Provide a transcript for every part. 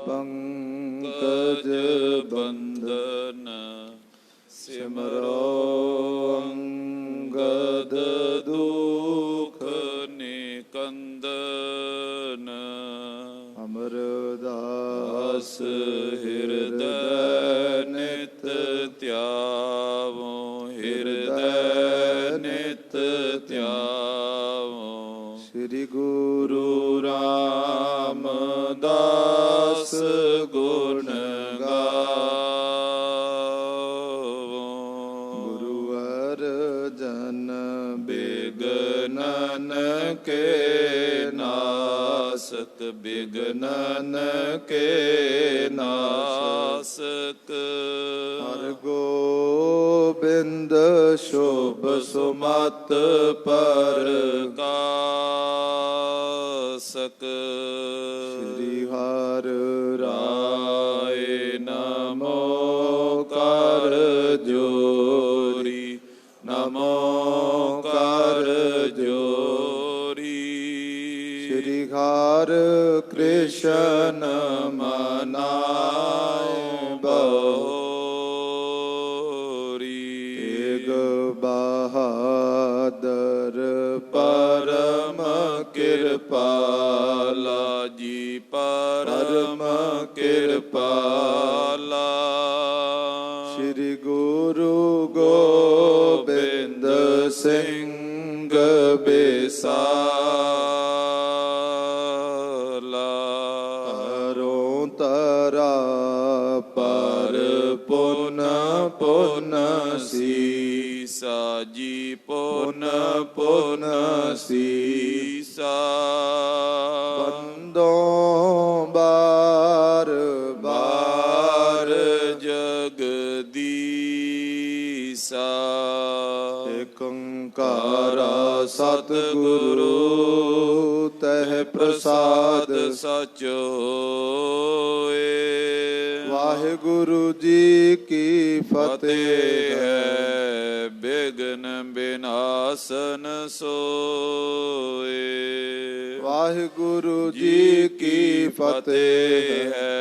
पंकज बंदन सिमरो अंगद दुख निकंदन अमरदास हृदय नित त्यावो हृदय नित त्यावो श्री गुरु रामदास गुण गावो गुरु अर्जन बिघ्नन के नासक बिघ्नन के नासक हर गोबिंद शोभ सुमत परकासक श्री हर राय नमो कर जोरी नमो कर जोरी श्री हर कृष्ण मनाए बहोरी तेग बहादुर परम कृपाला जी परम कृपाला श्री गुरु गोबिंद सिंह बेसाला हरों तरा पर पुन पुन सीसा जी पुन पुन सीसा बंदों बार बार जगदीसा एक ओंकारा सतगुरु तह प्रसाद सच होए वाहिगुरु जी की फतेह है बिघ्न विनाशन सोए वाहिगुरु जी की फतेह है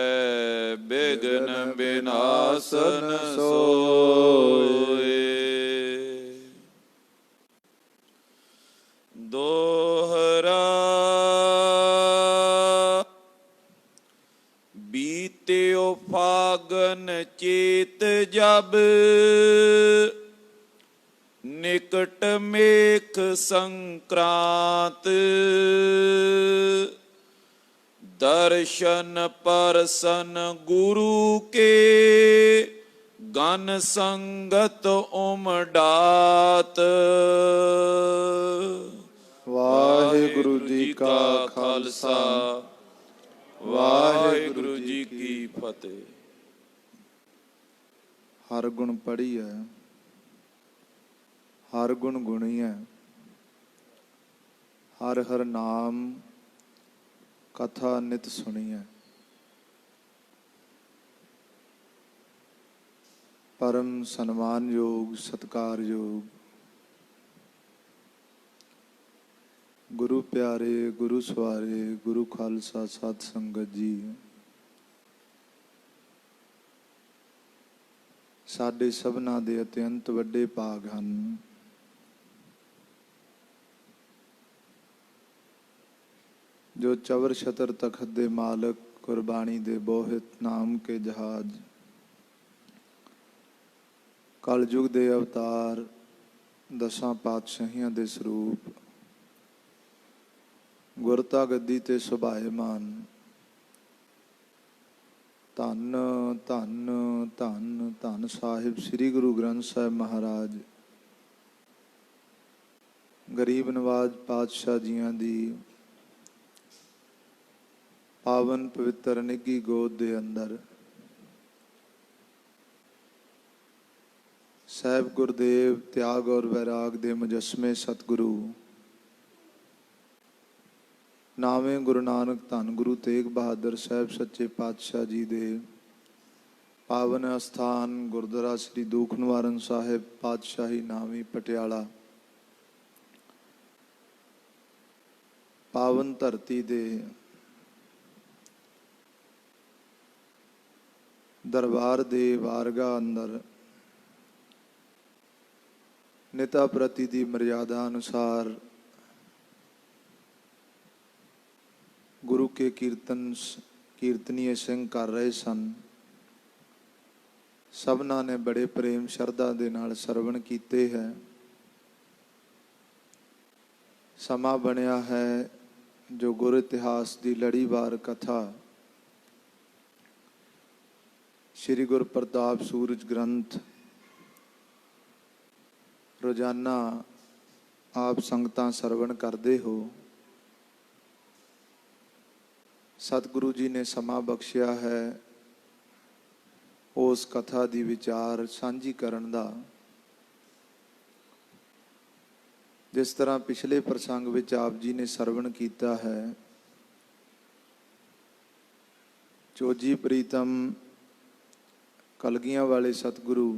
बिघ्न विनाशन सोए दोहरा बीत्यो फागन चेत जब निकट मेघ संक्रांत दर्शन परसन गुरु के गन संगत उमड़ात वाहिगुरु जी का खालसा वाहिगुरु जी की फतेह। हर गुण पढ़ी है हर गुण गुणी है हर हर नाम कथा नित सुनी है परम सन्मान योग सत्कार योग गुरु प्यारे गुरु सवारे गुरु खालसा सत संगत जी साडे सबना दे अत्यंत वड्डे भाग हन जो चवर छतर तखत दे मालक कुर्बानी दे बोहित नाम के जहाज कलयुग दे अवतार दसां पातशाहियां दे स्वरूप गुरता गद्दी ते सुभाएमान धन धन धन धन साहिब श्री गुरु ग्रंथ साहिब महाराज गरीब नवाज पातशाह जियां दी पावन पवित्र निगी गोद दे अंदर साहिब गुरदेव त्याग और वैराग दे मुजस्मे सतगुरु नावे गुरु नानक धन गुरु तेग बहादुर साहिब सच्चे पातशाह जी दे पावन अस्थान गुरुद्वारा श्री दुख निवारण साहिब पातशाही नावी पटियाला पावन धरती दे दरबार दे वारगा अंदर निता प्रति दी मर्यादा अनुसार गुरु के कीर्तनीय सिंह कर रहे सन। सबना ने बड़े प्रेम शरधा दे नाल सरवण कीते है। समा बनया है जो गुर इतिहास की लड़ीवार कथा श्री गुरु प्रताप सूरज ग्रंथ रोजाना आप संगतां सरवण करते हो। सतगुरु जी ने समा बख्शिया है उस कथा दी विचार सांझी करन दा। जिस तरह पिछले प्रसंग विच आप जी ने सरवण कीता है, चोजी प्रीतम कलगियां वाले सतगुरु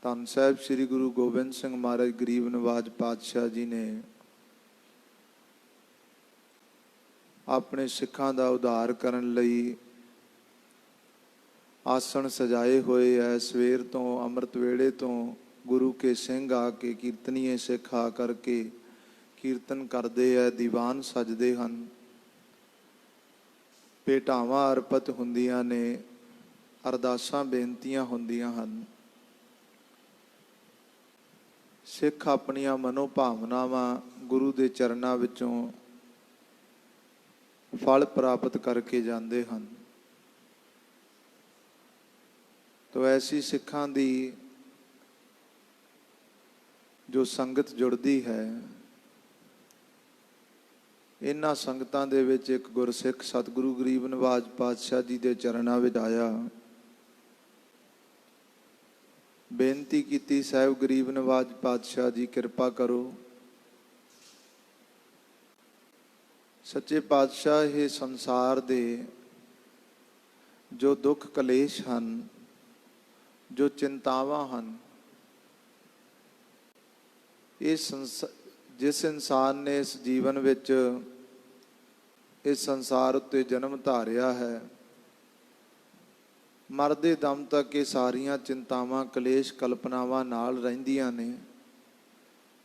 धन साहिब श्री गुरु गोबिंद सिंह महाराज गरीब नवाज पातशाह जी ने अपने सिखां दा उद्धार करन लई आसन सजाए हुए है। सवेर तो अमृत वेले तो गुरु के सिंह आके कीर्तनीय सिख आ करके कीर्तन करते है, दीवान सजदे हन, भेटावां अर्पित हुंदियां ने, अरदासां बेनतियां हुंदियां हन। सिख अपनियां मनोभावनावां गुरु दे चरनां विचों फल प्राप्त करके जाते हैं। तो ऐसी सिखां दी जो संगत जुड़ती है, इन्हां संगतां दे विच एक गुरसिख सतगुरु गरीब नवाज पातशाह जी के चरनां विच आया। बेनती कीती, साहिब गरीब नवाज पातशाह जी कृपा करो, सच्चे पातशाह ये संसार दे जो दुख कलेश हन, जो चिंतावां हन, जिस इंसान ने इस जीवन विच इस संसार उत्ते जन्म धारिया है, मरदे दम तक ये सारियां चिंतावां कलेश कल्पनावां नाल रहिंदियां ने।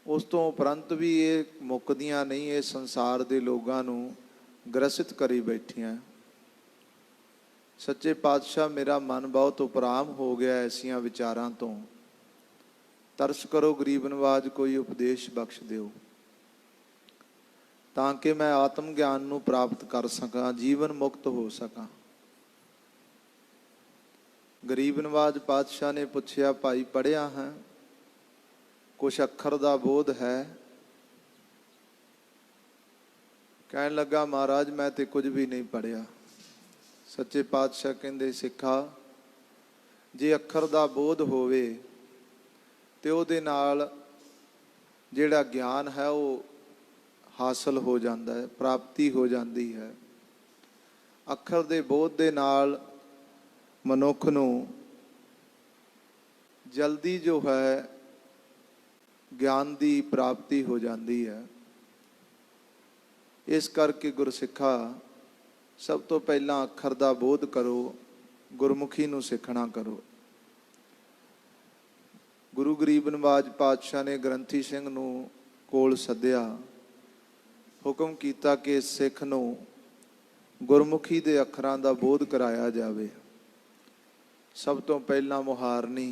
उस तो उपरंत भी ये मुकदियां नहीं, ये संसार दे लोगां नूं ग्रसित करी बैठियां। सच्चे पातशाह मेरा मन बहुत उपराम हो गया ऐसियां विचारां तो, तरस करो गरीब नवाज कोई उपदेश बख्श दिओ ताकि मैं आत्म ज्ञान नूं प्राप्त कर सकां, जीवन मुक्त हो सकां। गरीब नवाज पातशाह ने पूछया, भाई पढ़िया है, कुछ अखर दा बोध है? कहन लगा, महाराज मैं तो कुछ भी नहीं पढ़िया। सच्चे पातशाह कहंदे, सिखा जे अखर दा बोध होवे ते उहदे नाल जिहड़ा ज्ञान है वो हासिल हो जाता है, प्राप्ति हो जाती है। अखर दे बोध दे नाल मनुख नूं जल्दी जो है ज्ञान की प्राप्ति हो जाती है। इस करके गुरसिखा सब तो पहला अखर का बोध करो, गुरमुखी नूं सिखना करो। गुरु गरीब नवाज पातशाह ने ग्रंथी सिंह नूं कोल सद्या, हुक्म किया कि सिख नूं गुरमुखी दे अखरां दा बोध कराया जावे। सब तो पहला मुहारनी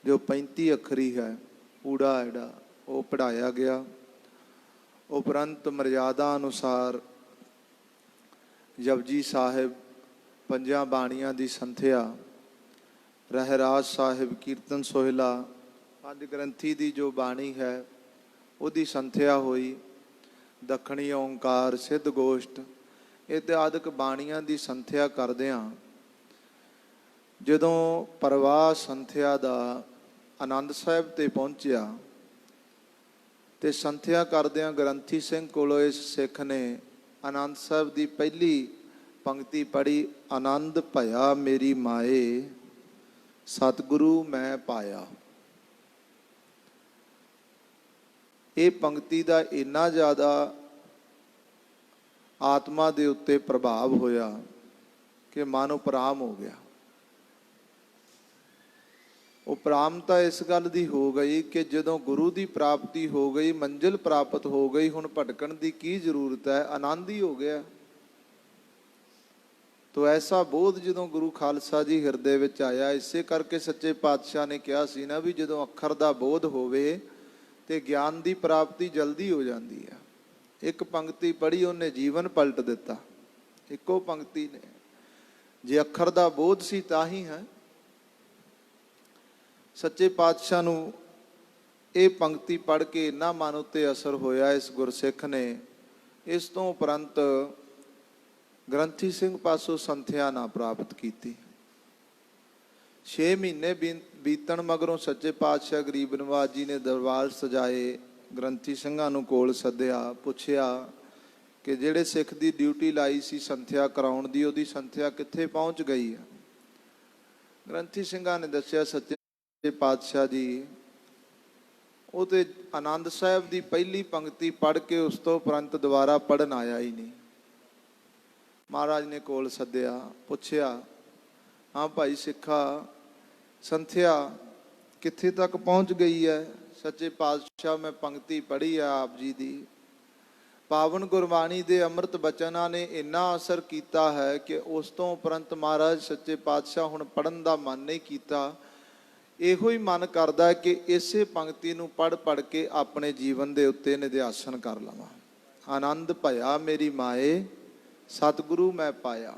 जो 35 अखरी है, ऊड़ा एड़ा, वो पढ़ाया गया। उपरंत मर्यादा अनुसार जपजी साहिब, पंजां बाणियां दी संथ्या, रहराज साहिब, कीर्तन सोहिला, पंज ग्रंथी दी जो बाणी है उहदी संथ्या हुई। दखणी ओंकार, सिद्ध गोष्ठ इत्यादि बाणियां दी संथ्या करदिआं जदों परवाह संथ्या दा आनंद साहिब ते पहुंचिया ते संथ्या करदिआं ग्रंथी सिंह कोलों इस सिख ने आनंद साहिब दी पहली पंक्ति पढ़ी, आनंद भया मेरी माए सतगुरु मैं पाया। ये पंक्ति का इन्ना ज़्यादा आत्मा के उत्ते प्रभाव होया कि मन उपराम हो गया। उपरामता इस गल दी हो गई कि जदों गुरु की प्राप्ति हो गई, मंजिल प्राप्त हो गई, हुण भटकण की की जरूरत है, आनंद ही हो गया। तो ऐसा बोध जदों गुरु खालसा जी हिरदे विच आया, इसे करके सच्चे पातशाह ने कहा सी ना भी जदों अखर का बोध होवे ते ज्ञान की प्राप्ति जल्दी हो जाती है। एक पंक्ति पढ़ी उन्हें जीवन पलट दिता, इको पंक्ति ने। जे अखर का बोध सी तां ही है। सच्चे पातशाह नूं ये पंक्ति पढ़ के इन्ना मन उत्ते असर होया इस गुरसिख ने। इस तो उपरंत ग्रंथी सिंह पासों संथਿਆ ना प्राप्त की। 6 महीने बीतण मगरों सच्चे पातशाह गरीब नवाज जी ने दरबार सजाए, ग्रंथी ਸਿੰਘਾਂ ਨੂੰ कोल सद्या, पुछया कि ਜਿਹੜੇ सिख की ड्यूटी लाई सी संथਿਆ कराउण दी, ਉਹਦੀ संथਿਆ कित्थे पहुँच गई है। ग्रंथी ਸਿੰਘਾਂ ने दस्या सच्चे पातशाह जी वो तो आनंद साहब की पहली पंक्ति पढ़ के उस तो उपरंत दोबारा पढ़न आया ही नहीं। महाराज ने कोल सद्या, पुछया हाँ भाई सिखा संथਿਆ कित्थे तक पहुँच गई है। सच्चे पातशाह मैं पंक्ति पढ़ी है आप जी दी, पावन गुरबाणी दे अमृत बचना ने इन्ना असर किया है कि उस तो उपरंत महाराज सच्चे पातशाह हुण पढ़न का मन नहीं किया। इहो ही मन करता है कि इसे पंक्ति नूं पढ़ पढ़ के अपने जीवन के उत्ते निध्यासन कर लवां। आनंद भया मेरी माए सतगुरु मैं पाया।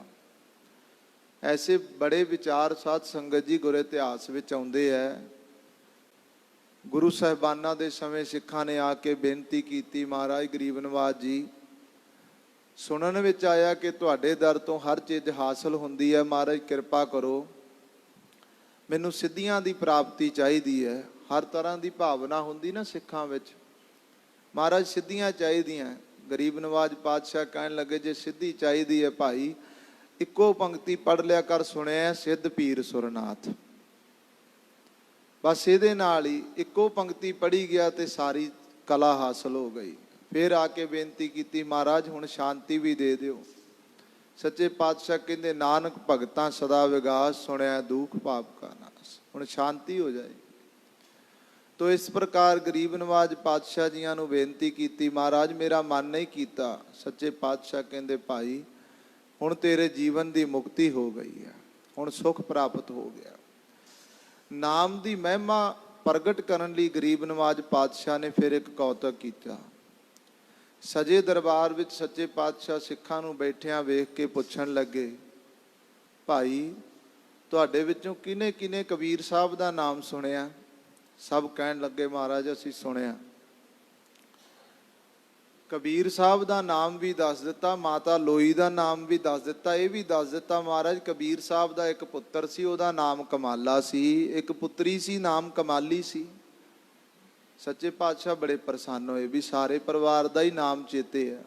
ऐसे बड़े विचार साध संगत जी गुर इतिहास विच आउंदे है। गुरु साहिबाना दे समय सिखां ने आके बेनती की, महाराज गरीब नवाज जी सुनन विच आया कि तुहाडे दर तो हर चीज़ हासिल हुंदी है, महाराज किरपा करो मैनू सिद्धियां दी प्राप्ति चाहिदी है। हर तरह की भावना हुंदी ना सिखां विच, महाराज सिद्धियां चाहिदियां। गरीब नवाज पातशाह कहन लगे जे सिद्धि चाहिदी है भाई इक्को पंक्ति पढ़ लिया कर, सुनिया सिद्ध पीर सुरनाथ। बस ये नाल ही इक्को पंक्ति पढ़ी गया तो सारी कला हासिल हो गई। फिर आके बेनती की, महाराज हुण शांति भी दे दिओ। सच्चे पातशाह कहते नानक भगतां सदा विगास, सुनिया दुख पाप का नाश। हुण शांति हो जाए। तो इस प्रकार गरीब नवाज पातशाह जियां नूं बेनती की, महाराज मेरा मन नहीं कीता। सच्चे पातशाह कहते भाई हुण तेरे जीवन की मुक्ति हो गई है, हुण सुख प्राप्त हो गया। नाम की महिमा प्रगट करने लई गरीब नवाज पातशाह ने फिर एक कौतक किया। सजे दरबार विच सच्चे पातशाह सिखां नूं बैठियां वेख के पुछण लगे, भाई तुहाडे विचों किने किने कबीर साहब का नाम सुनिया। सब कहन लगे महाराज असीं सुनिया। कबीर साहब का नाम भी दस दिता, माता लोई का नाम भी दस दिता, यह भी दस दिता महाराज कबीर साहब का एक पुत्र सी, उहदा नाम कमाला सी, एक पुत्री सी नाम कमाली सी। सच्चे पातशाह बड़े प्रसन्न होए भी सारे परिवार का ही नाम चेते है।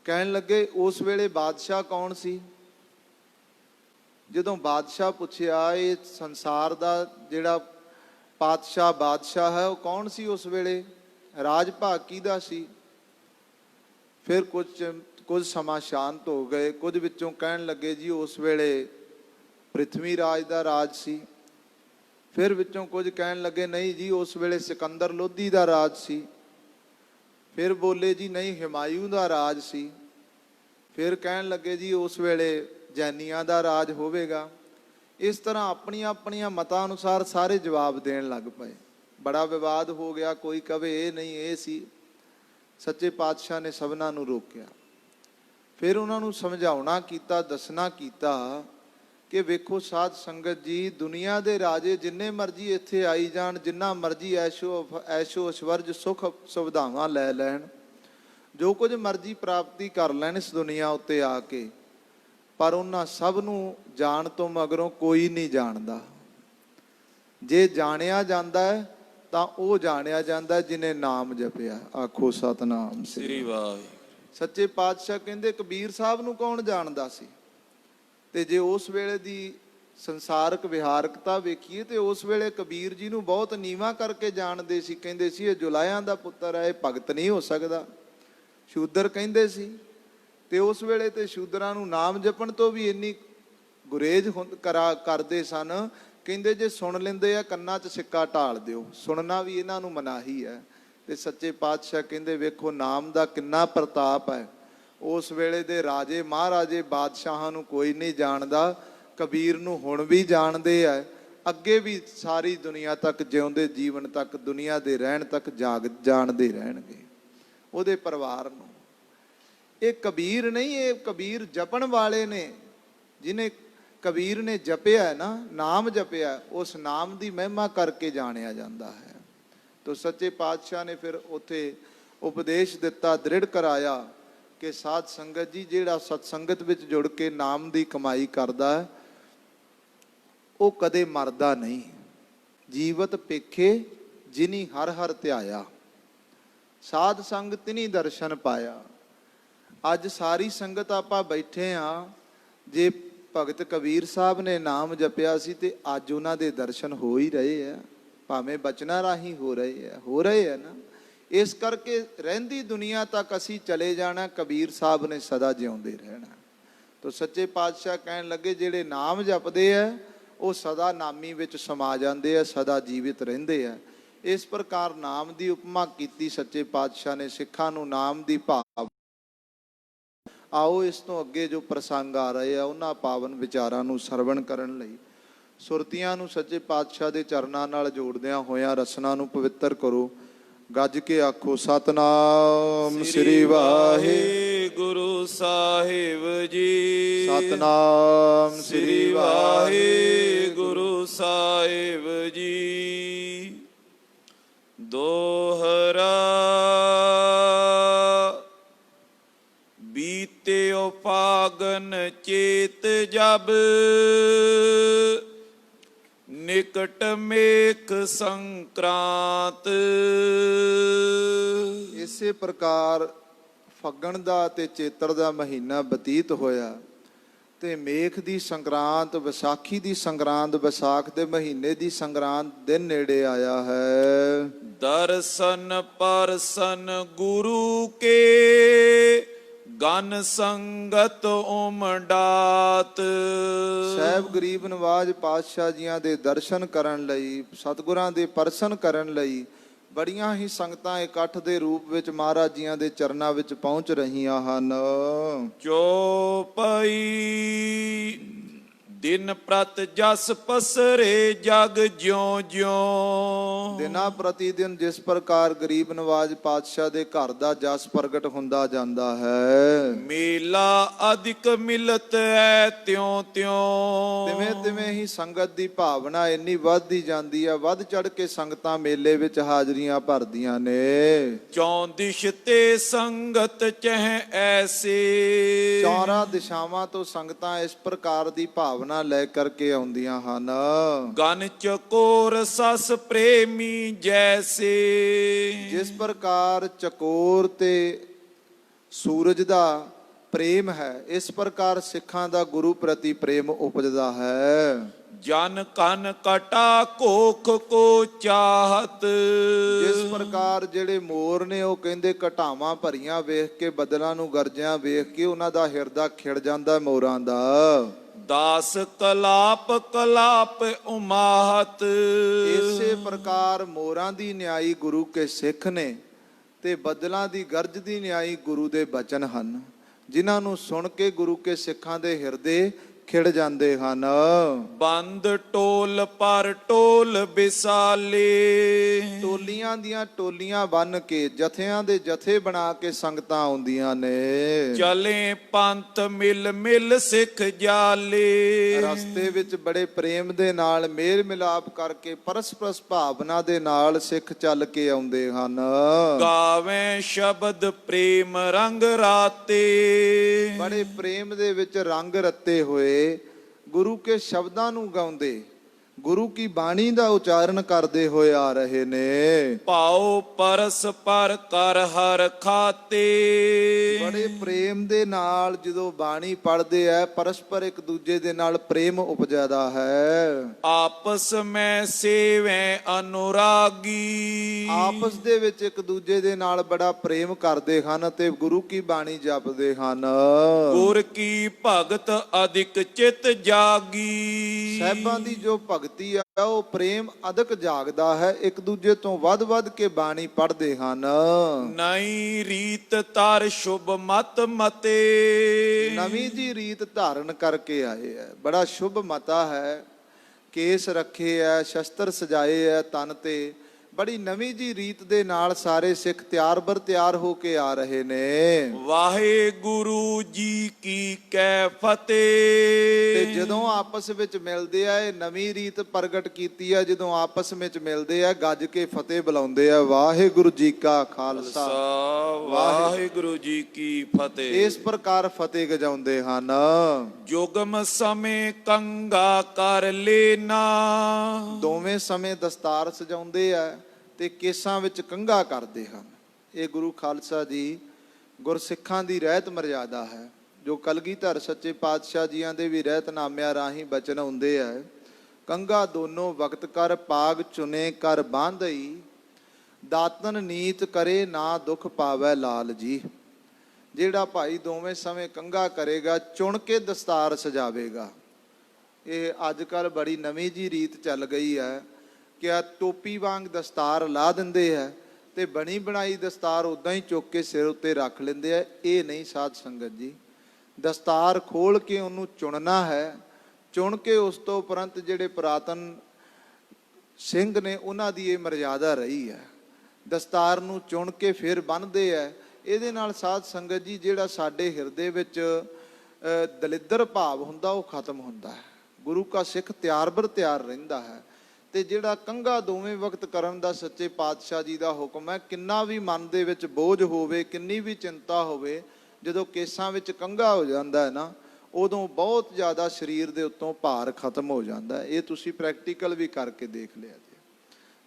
कहन लगे उस वेले बादशाह कौन सी। जदों बादशाह पूछया ये संसार का जिहड़ा पातशाह बादशाह है वह कौन सी उस वेले, राज भाग किहदा सी। फिर कुछ समा शांत हो गए। कुछ विचों कहन लगे जी उस वेले पृथ्वी राज का राज सी। फिर विचों कुछ कहन लगे नहीं जी उस वेले सिकंदर लोधी का राज सी। फिर बोले जी नहीं हुमायूं का राज सी। फिर कहन लगे जी उस वेले जैनियां का राज होवेगा। इस तरह अपनी अपनी मतां अनुसार सारे जवाब देन लग पे। बड़ा विवाद हो गया, कोई कहे ये नहीं ये सी। सच्चे पातशाह ने सबना नूं रोकिया। फिर उन्होंने समझाउणा कीता, दसना कीता कि वेखो साध संगत जी दुनिया के राजे जिन्ने मर्जी इत्थे आई जाण, जिन्ना मर्जी ऐशो ऐश्वर्य सुख सुविधावां लै लैण, जो कुछ मर्जी प्राप्ति कर लैण इस दुनिया उत्ते आके, पर उन्हां सब नूं जाण तो मगरों कोई नहीं जानदा। जे जाणिया जांदा है तां ओह जाणिया जांदा जिन्हें नाम जपिया। आखो सतनाम श्री वाहिगुरू। सच्चे पातशाह कहंदे कबीर साहब नूं कौन जानदा सी। ते जे उस वेले दी संसारक विहारकता वेखीए तो उस वेले कबीर जी नूं बहुत नीवा करके जानदे सी। कहंदे सी ये जुलाहियां दा पुत्तर है, भगत नहीं हो सकदा, शूदर कहंदे सी। ते उस वेले ते शूदरां नूं नाम जपण तो भी इन्नी ਗੁਰੇਜ਼ ਕਰਦੇ ਸਨ। ਕਹਿੰਦੇ ਜੇ ਸੁਣ ਲੈਂਦੇ ਆ ਕੰਨਾਂ 'ਚ ਸਿੱਕਾ ਢਾਲ ਦਿਓ, ਸੁਣਨਾ ਵੀ ਇਹਨਾਂ ਨੂੰ ਮਨਾਹੀ ਹੈ। ਤੇ ਸੱਚੇ ਪਾਤਸ਼ਾਹ ਕਹਿੰਦੇ ਵੇਖੋ ਨਾਮ ਦਾ ਕਿੰਨਾ ਪ੍ਰਤਾਪ ਹੈ। ਉਸ ਵੇਲੇ ਦੇ ਰਾਜੇ ਮਹਾਰਾਜੇ ਬਾਦਸ਼ਾਹਾਂ ਨੂੰ ਕੋਈ ਨਹੀਂ ਜਾਣਦਾ, ਕਬੀਰ ਨੂੰ ਹੁਣ ਵੀ ਜਾਣਦੇ ਆ, ਅੱਗੇ ਵੀ ਸਾਰੀ ਦੁਨੀਆ ਤੱਕ, ਜਿਉਂਦੇ ਜੀਵਨ ਤੱਕ, ਦੁਨੀਆ ਦੇ ਰਹਿਣ ਤੱਕ ਜਾਣਦੇ ਰਹਿਣਗੇ ਉਹਦੇ ਪਰਿਵਾਰ ਨੂੰ। ਇਹ ਕਬੀਰ ਨਹੀਂ, ਇਹ ਕਬੀਰ ਜਪਣ ਵਾਲੇ ਨੇ। ਜਿਹਨੇ ਕਬੀਰ ਨੇ ਜਪਿਆ ਨਾ, ਨਾਮ ਜਪਿਆ, ਉਸ ਨਾਮ ਦੀ ਮਹਿਮਾ ਕਰਕੇ ਜਾਣਿਆ ਜਾਂਦਾ ਹੈ। ਤੋ ਸੱਚੇ ਪਾਤਸ਼ਾਹ ਨੇ ਫਿਰ ਉੱਥੇ ਉਪਦੇਸ਼ ਦਿੱਤਾ, ਦ੍ਰਿੜ ਕਰਾਇਆ ਕਿ ਸਾਧ ਸੰਗਤ ਜੀ, ਜਿਹੜਾ ਸਤਸੰਗਤ ਵਿੱਚ ਜੁੜ ਕੇ ਨਾਮ ਦੀ ਕਮਾਈ ਕਰਦਾ ਹੈ ਉਹ ਕਦੇ ਮਰਦਾ ਨਹੀਂ। ਜੀਵਤ ਪੇਖੇ ਜਿਨੀ ਹਰ ਹਰ ਧਿਆਇਆ, ਸਾਧ ਸੰਗ ਤਿਨੀ ਦਰਸ਼ਨ ਪਾਇਆ। ਅੱਜ ਸਾਰੀ ਸੰਗਤ ਆਪਾਂ ਬੈਠੇ ਆ, ਜੇ ਭਗਤ ਕਬੀਰ ਸਾਹਿਬ ਨੇ ਨਾਮ ਜਪਿਆ ਸੀ ਤੇ ਅੱਜ ਉਹਨਾਂ ਦੇ ਦਰਸ਼ਨ ਹੋ ਹੀ ਰਹੇ ਆ, ਭਾਵੇਂ ਬਚਨਾਂ ਰਾਹੀਂ ਹੋ ਰਹੇ ਆ ਨਾ। ਇਸ ਕਰਕੇ ਰਹਿੰਦੀ ਦੁਨੀਆ ਤੱਕ ਅਸੀਂ ਚਲੇ ਜਾਣਾ, ਕਬੀਰ ਸਾਹਿਬ ਨੇ ਸਦਾ ਜਿਉਂਦੇ ਰਹਿਣਾ। ਤੋ ਸੱਚੇ ਪਾਤਸ਼ਾਹ ਕਹਿਣ ਲੱਗੇ ਜਿਹੜੇ ਨਾਮ ਜਪਦੇ ਆ ਉਹ ਸਦਾ ਨਾਮੀ ਵਿੱਚ ਸਮਾ ਜਾਂਦੇ ਆ, ਸਦਾ ਜੀਵਿਤ ਰਹਿੰਦੇ ਆ। ਇਸ ਪ੍ਰਕਾਰ ਨਾਮ ਦੀ ਉਪਮਾ ਕੀਤੀ ਸੱਚੇ ਪਾਤਸ਼ਾਹ ਨੇ ਸਿੱਖਾਂ ਨੂੰ ਨਾਮ ਦੀ ਭਾਵ। ਆਓ ਇਸ ਤੋਂ ਅੱਗੇ ਜੋ ਪ੍ਰਸੰਗ ਆ ਰਹੇ ਆ ਉਹਨਾਂ ਪਾਵਨ ਵਿਚਾਰਾਂ ਨੂੰ ਸਰਵਣ ਕਰਨ ਲਈ ਸੁਰਤੀਆਂ ਨੂੰ ਸੱਚੇ ਪਾਤਸ਼ਾਹ ਦੇ ਚਰਨਾਂ ਨਾਲ ਜੋੜਦਿਆਂ ਹੋਇਆਂ ਰਸਨਾ ਨੂੰ ਪਵਿੱਤਰ ਕਰੋ। ਗੱਜ ਕੇ ਆਖੋ ਸਤਨਾਮ ਸ੍ਰੀ ਵਾਹਿਗੁਰੂ ਸਾਹਿਬ ਜੀ। ਸਤਨਾਮ ਸ੍ਰੀ ਵਾਹਿਗੁਰੂ ਸਾਹਿਬ ਜੀ। ਦੋਹਰਾ ਬੀਤਿਓ ਪਾਗਨ ਚੇਤ ਜਬ, ਨਿਕਟ ਮੇਖ ਸੰਕਰਾਂਤ। ਇਸੇ ਪ੍ਰਕਾਰ ਫੱਗਣ ਦਾ ਤੇ ਚੇਤਰ ਦਾ ਮਹੀਨਾ ਬਤੀਤ ਹੋਇਆ ਤੇ ਮੇਖ ਦੀ ਸੰਗਰਾਂਤ, ਵਿਸਾਖੀ ਦੀ ਸੰਗਰਾਂਤ, ਵਿਸਾਖ ਦੇ ਮਹੀਨੇ ਦੀ ਸੰਗਰਾਂਤ ਦਿਨ ਨੇੜੇ ਆਇਆ ਹੈ। ਦਰਸ਼ਨ ਪਰਸਨ ਗੁਰੂ ਕੇ, ਗਨ ਸੰਗਤ ਉਮਡਾਤ। ਸਾਹਿਬ ਗਰੀਬ ਨਵਾਜ ਪਾਤਸ਼ਾਹ ਜੀਆਂ ਦੇ ਦਰਸ਼ਨ ਕਰਨ ਲਈ, ਸਤਿਗੁਰਾਂ ਦੇ ਪਰਸਨ ਕਰਨ ਲਈ ਬੜੀਆਂ ਹੀ ਸੰਗਤਾਂ ਇਕੱਠ ਦੇ ਰੂਪ ਵਿੱਚ ਮਹਾਰਾਜ ਜੀਆਂ ਦੇ ਚਰਨਾਂ ਵਿੱਚ ਪਹੁੰਚ ਰਹੀਆਂ ਹਨ। ਚੌਪਈ ਦਿਨ ਪ੍ਰਤ ਜਸ ਪਸਰੇ ਜਗ ਜਿਉਂ ਜਿਉਂ। ਦਿਨਾਂ ਪ੍ਰਤੀ ਦਿਨ ਜਿਸ ਪ੍ਰਕਾਰ ਗਰੀਬ ਨਵਾਜ ਪਾਤਸ਼ਾਹ ਦੇ ਘਰ ਦਾ ਜਸ ਪ੍ਰਗਟ ਹੁੰਦਾ ਜਾਂਦਾ ਹੈ, ਮੇਲਾ ਅਧਿਕ ਮਿਲਤ ਹੈ ਤਿਉਂ ਤਿਉਂ। ਤਿਵੇਂ ਤਿਵੇਂ ਹੀ ਸੰਗਤ ਦੀ ਭਾਵਨਾ ਇੰਨੀ ਵੱਧਦੀ ਜਾਂਦੀ ਹੈ, ਵੱਧ ਚੜ ਕੇ ਸੰਗਤਾਂ ਮੇਲੇ ਵਿੱਚ ਹਾਜ਼ਰੀਆਂ ਭਰਦੀਆਂ ਨੇ। ਚੌਂ ਦਿਸ਼ ਤੇ ਸੰਗਤ ਚਹਿ ਐਸੇ। ਚਾਰਾਂ ਦਿਸ਼ਾਵਾਂ ਤੋਂ ਸੰਗਤਾਂ ਇਸ ਪ੍ਰਕਾਰ ਦੀ ਭਾਵਨਾ ਲੈ ਕਰਕੇ ਆਉਂਦੀਆਂ ਹਨ। ਗਨ ਚਕੋਰ ਸਸ ਪ੍ਰੇਮੀ ਜੈਸੇ। ਜਿਸ ਪ੍ਰਕਾਰ ਚਕੋਰ ਤੇ ਸੂਰਜ ਦਾ ਪ੍ਰੇਮ ਹੈ, ਇਸ ਪ੍ਰਕਾਰ ਸਿੱਖਾਂ ਦਾ ਗੁਰੂ ਪ੍ਰਤੀ ਪ੍ਰੇਮ ਉਪਜਦਾ ਹੈ। ਜਨ ਕਨ ਕਟਾ ਕੋਖ ਕੋ ਚਾਹਤ। ਜਿਸ ਪ੍ਰਕਾਰ ਜਿਹੜੇ ਮੋਰ ਨੇ ਉਹ ਕਹਿੰਦੇ ਘਟਾਵਾਂ ਭਰੀਆਂ ਵੇਖ ਕੇ, ਬੱਦਲਾਂ ਨੂੰ ਗਰਜਿਆਂ ਵੇਖ ਕੇ ਉਹਨਾਂ ਦਾ ਹਿਰਦਾ ਖਿੜ ਜਾਂਦਾ ਮੋਰਾਂ ਦਾ। ਦਾਸ ਕਲਾਪ ਕਲਾਪ ਉਮਾਹਤ। ਇਸੇ ਪ੍ਰਕਾਰ ਮੋਰਾਂ ਦੀ ਨਿਆਈ ਗੁਰੂ ਕੇ ਸਿੱਖ ਨੇ ਤੇ ਬੱਦਲਾਂ ਦੀ ਗਰਜ ਦੀ ਨਿਆਈ ਗੁਰੂ ਦੇ ਬਚਨ ਹਨ, ਜਿਨ੍ਹਾਂ ਨੂੰ ਸੁਣ ਕੇ ਗੁਰੂ ਕੇ ਸਿੱਖਾਂ ਦੇ ਹਿਰਦੇ ਖਿੜ ਜਾਂਦੇ ਹਨ। ਬੰਦ ਟੋਲ ਪਰ ਟੋਲ ਵਿਸਾਲੇ। ਟੋਲੀਆਂ ਦੀਆਂ ਟੋਲੀਆਂ ਬੰਨ ਕੇ, ਜਥਿਆਂ ਦੇ ਜਥੇ ਬਣਾ ਕੇ ਸੰਗਤਾਂ ਆਉਂਦੀਆਂ ਨੇ। ਚਲੇ ਪੰਥ ਮਿਲ ਮਿਲ ਸਿੱਖ ਜਾਲੇ। ਰਸਤੇ ਵਿੱਚ ਬੜੇ ਪ੍ਰੇਮ ਦੇ ਨਾਲ ਮੇਲ ਮਿਲਾਪ ਕਰਕੇ ਪਰਸਪਰ ਭਾਵਨਾ ਦੇ ਨਾਲ ਸਿੱਖ ਚੱਲ ਕੇ ਆਉਂਦੇ ਹਨ। ਗਾਵੇਂ ਸ਼ਬਦ ਪ੍ਰੇਮ ਰੰਗ ਰਾਤੇ। ਬੜੇ ਪ੍ਰੇਮ ਦੇ ਵਿੱਚ ਰੰਗ ਰੱਤੇ ਹੋਏ ਗੁਰੂ ਕੇ ਸ਼ਬਦਾਂ ਨੂੰ ਗਾਉਂਦੇ, ਗੁਰੂ ਕੀ ਬਾਣੀ ਦਾ ਉਚਾਰਨ ਕਰਦੇ ਹੋਏ ਆ ਰਹੇ ਨੇ। ਭਾਉ ਪਰਸ ਪਰ ਕਰ ਹਰ ਖਾਤੇ। ਬੜੇ ਪ੍ਰੇਮ ਦੇ ਨਾਲ ਜਦੋਂ ਬਾਣੀ ਪੜ੍ਹਦੇ ਆ, ਪਰਸਪਰ ਇੱਕ ਦੂਜੇ ਦੇ ਨਾਲ ਪ੍ਰੇਮ ਉਪਜਦਾ ਹੈ। ਆਪਸ ਮੈਂ ਸੇਵੈ ਅਨੁਰਾਗੀ। ਆਪਸ ਦੇ ਵਿੱਚ ਇੱਕ ਦੂਜੇ ਦੇ ਨਾਲ ਬੜਾ ਪ੍ਰੇਮ ਕਰਦੇ ਹਨ ਤੇ ਗੁਰੂ ਕੀ ਬਾਣੀ ਜਪਦੇ ਹਨ। ਗੁਰ ਕੀ ਭਗਤ ਅਧਿਕ ਚਿਤ ਜਾਗੀ। ਸਾਹਿਬਾਂ ਦੀ ਜੋ ਭਗਤੀ ਆ ਉਹ ਪ੍ਰੇਮ ਅਧਿਕ ਜਾਗਦਾ ਹੈ, ਇੱਕ ਦੂਜੇ ਤੋਂ ਵੱਧ ਕੇ ਬਾਣੀ ਪੜ੍ਹਦੇ ਹਨ। ਨਈ ਰੀਤ ਤਰ ਸ਼ੁਭ ਮਤ ਮਤੇ। ਨਵੀਂ ਜੀ ਰੀਤ ਧਾਰਨ ਕਰਕੇ ਆਏ ਹੈ, ਬੜਾ ਸ਼ੁਭ ਮਤਾ ਹੈ। ਕੇਸ ਰੱਖੇ ਐ, ਸ਼ਸਤਰ ਸਜਾਏ ਐ ਤਨ ਤੇ, ਬੜੀ ਨਵੀਂ ਜੀ ਰੀਤ ਦੇ ਨਾਲ ਸਾਰੇ ਸਿੱਖ ਤਿਆਰ ਬਰ ਤਿਆਰ ਹੋ ਕੇ ਆ ਰਹੇ ਨੇ। ਵਾਹਿਗੁਰੂ ਜੀ ਕੀ ਕੈ ਫਤਿਹ। ਤੇ ਜਦੋਂ ਆਪਸ ਵਿੱਚ ਮਿਲਦੇ ਆ, ਇਹ ਨਵੀਂ ਰੀਤ ਪ੍ਰਗਟ ਕੀਤੀ ਆ, ਜਦੋਂ ਆਪਸ ਵਿੱਚ ਮਿਲਦੇ ਆ ਗੱਜ ਕੇ ਫਤਿਹ ਬੁਲਾਉਂਦੇ ਆ, ਵਾਹਿਗੁਰੂ ਜੀ ਕਾ ਖਾਲਸਾ ਵਾਹਿਗੁਰੂ ਜੀ ਕੀ ਫਤਿਹ। ਇਸ ਪ੍ਰਕਾਰ ਫਤਿਹ ਗਜਾਉਂਦੇ ਹਨ। ਜੁਗਮ ਸਮੇਂ ਕੰਗਾ ਕਰ ਲੈਣਾ। ਦੋਵੇਂ ਸਮੇਂ ਦਸਤਾਰ ਸਜਾਉਂਦੇ ਆ ਤੇ ਕੇਸਾਂ ਵਿੱਚ ਕੰਘਾ ਕਰਦੇ ਹਨ। ਇਹ ਗੁਰੂ ਖਾਲਸਾ ਜੀ ਗੁਰਸਿੱਖਾਂ ਦੀ ਰਹਿਤ ਮਰਜ਼ਾਦਾ ਹੈ, ਜੋ ਕਲਗੀਧਰ ਸੱਚੇ ਪਾਤਸ਼ਾਹ ਜੀਆਂ ਦੇ ਵੀ ਰਹਿਤਨਾਮਿਆਂ ਰਾਹੀਂ ਬਚਨ ਹੁੰਦੇ ਆ। ਕੰਘਾ ਦੋਨੋਂ ਵਕਤ ਕਰ ਪਾਗ ਚੁਨੇ ਕਰ ਬਾਂਧਈ। ਦਾਤਨ ਨੀਤ ਕਰੇ ਨਾ ਦੁੱਖ ਪਾਵੈ ਲਾਲ ਜੀ। ਜਿਹੜਾ ਭਾਈ ਦੋਵੇਂ ਸਮੇਂ ਕੰਘਾ ਕਰੇਗਾ, ਚੁਣ ਕੇ ਦਸਤਾਰ ਸਜਾਵੇਗਾ। ਇਹ ਅੱਜ ਕੱਲ੍ਹ ਬੜੀ ਨਵੀਂ ਜੀ ਰੀਤ ਚੱਲ ਗਈ ਹੈ ਕਿ ਆ ਟੋਪੀ ਵਾਂਗ ਦਸਤਾਰ ਲਾ ਦਿੰਦੇ ਹੈ ਤੇ ਬਣੀ ਬਣਾਈ ਦਸਤਾਰ ਉਦਾਂ ਹੀ ਚੁੱਕ ਕੇ ਸਿਰ ਉੱਤੇ ਰੱਖ ਲੈਂਦੇ ਆ। ਇਹ ਨਹੀਂ ਸਾਧ ਸੰਗਤ ਜੀ, ਦਸਤਾਰ ਖੋਲ ਕੇ ਉਹਨੂੰ ਚੁਣਨਾ ਹੈ। ਚੁਣ ਕੇ ਉਸ ਤੋਂ ਉਪਰੰਤ ਜਿਹੜੇ ਪੁਰਾਤਨ ਸਿੰਘ ਨੇ ਉਹਨਾਂ ਦੀ ਇਹ ਮਰਜ਼ਾਦਾ ਰਹੀ ਹੈ, ਦਸਤਾਰ ਨੂੰ ਚੁਣ ਕੇ ਫਿਰ ਬੰਨ੍ਹਦੇ ਹੈ। ਇਹਦੇ ਨਾਲ ਸਾਧ ਸੰਗਤ ਜੀ ਜਿਹੜਾ ਸਾਡੇ ਹਿਰਦੇ ਵਿੱਚ ਦਲਿੱਦਰ ਭਾਵ ਹੁੰਦਾ ਉਹ ਖਤਮ ਹੁੰਦਾ ਹੈ। ਗੁਰੂ ਕਾ ਸਿੱਖ ਤਿਆਰ ਬਰ ਤਿਆਰ ਰਹਿੰਦਾ ਹੈ। ਤੇ ਜਿਹੜਾ ਕੰਘਾ ਦੋਵੇਂ ਵਕਤ ਕਰਨ ਦਾ ਸੱਚੇ ਪਾਤਸ਼ਾਹ ਜੀ ਦਾ ਹੁਕਮ ਹੈ, ਕਿੰਨਾ ਵੀ ਮਨ ਦੇ ਵਿੱਚ ਬੋਝ ਹੋਵੇ, ਕਿੰਨੀ ਵੀ ਚਿੰਤਾ ਹੋਵੇ, ਜਦੋਂ ਕੇਸਾਂ ਵਿੱਚ ਕੰਘਾ ਹੋ ਜਾਂਦਾ ਹੈ ਨਾ, ਉਦੋਂ ਬਹੁਤ ਜ਼ਿਆਦਾ ਸਰੀਰ ਦੇ ਉੱਤੋਂ ਭਾਰ ਖਤਮ ਹੋ ਜਾਂਦਾ ਹੈ। ਇਹ ਤੁਸੀਂ ਪ੍ਰੈਕਟੀਕਲ ਵੀ ਕਰਕੇ ਦੇਖ ਲਿਆ ਜੀ।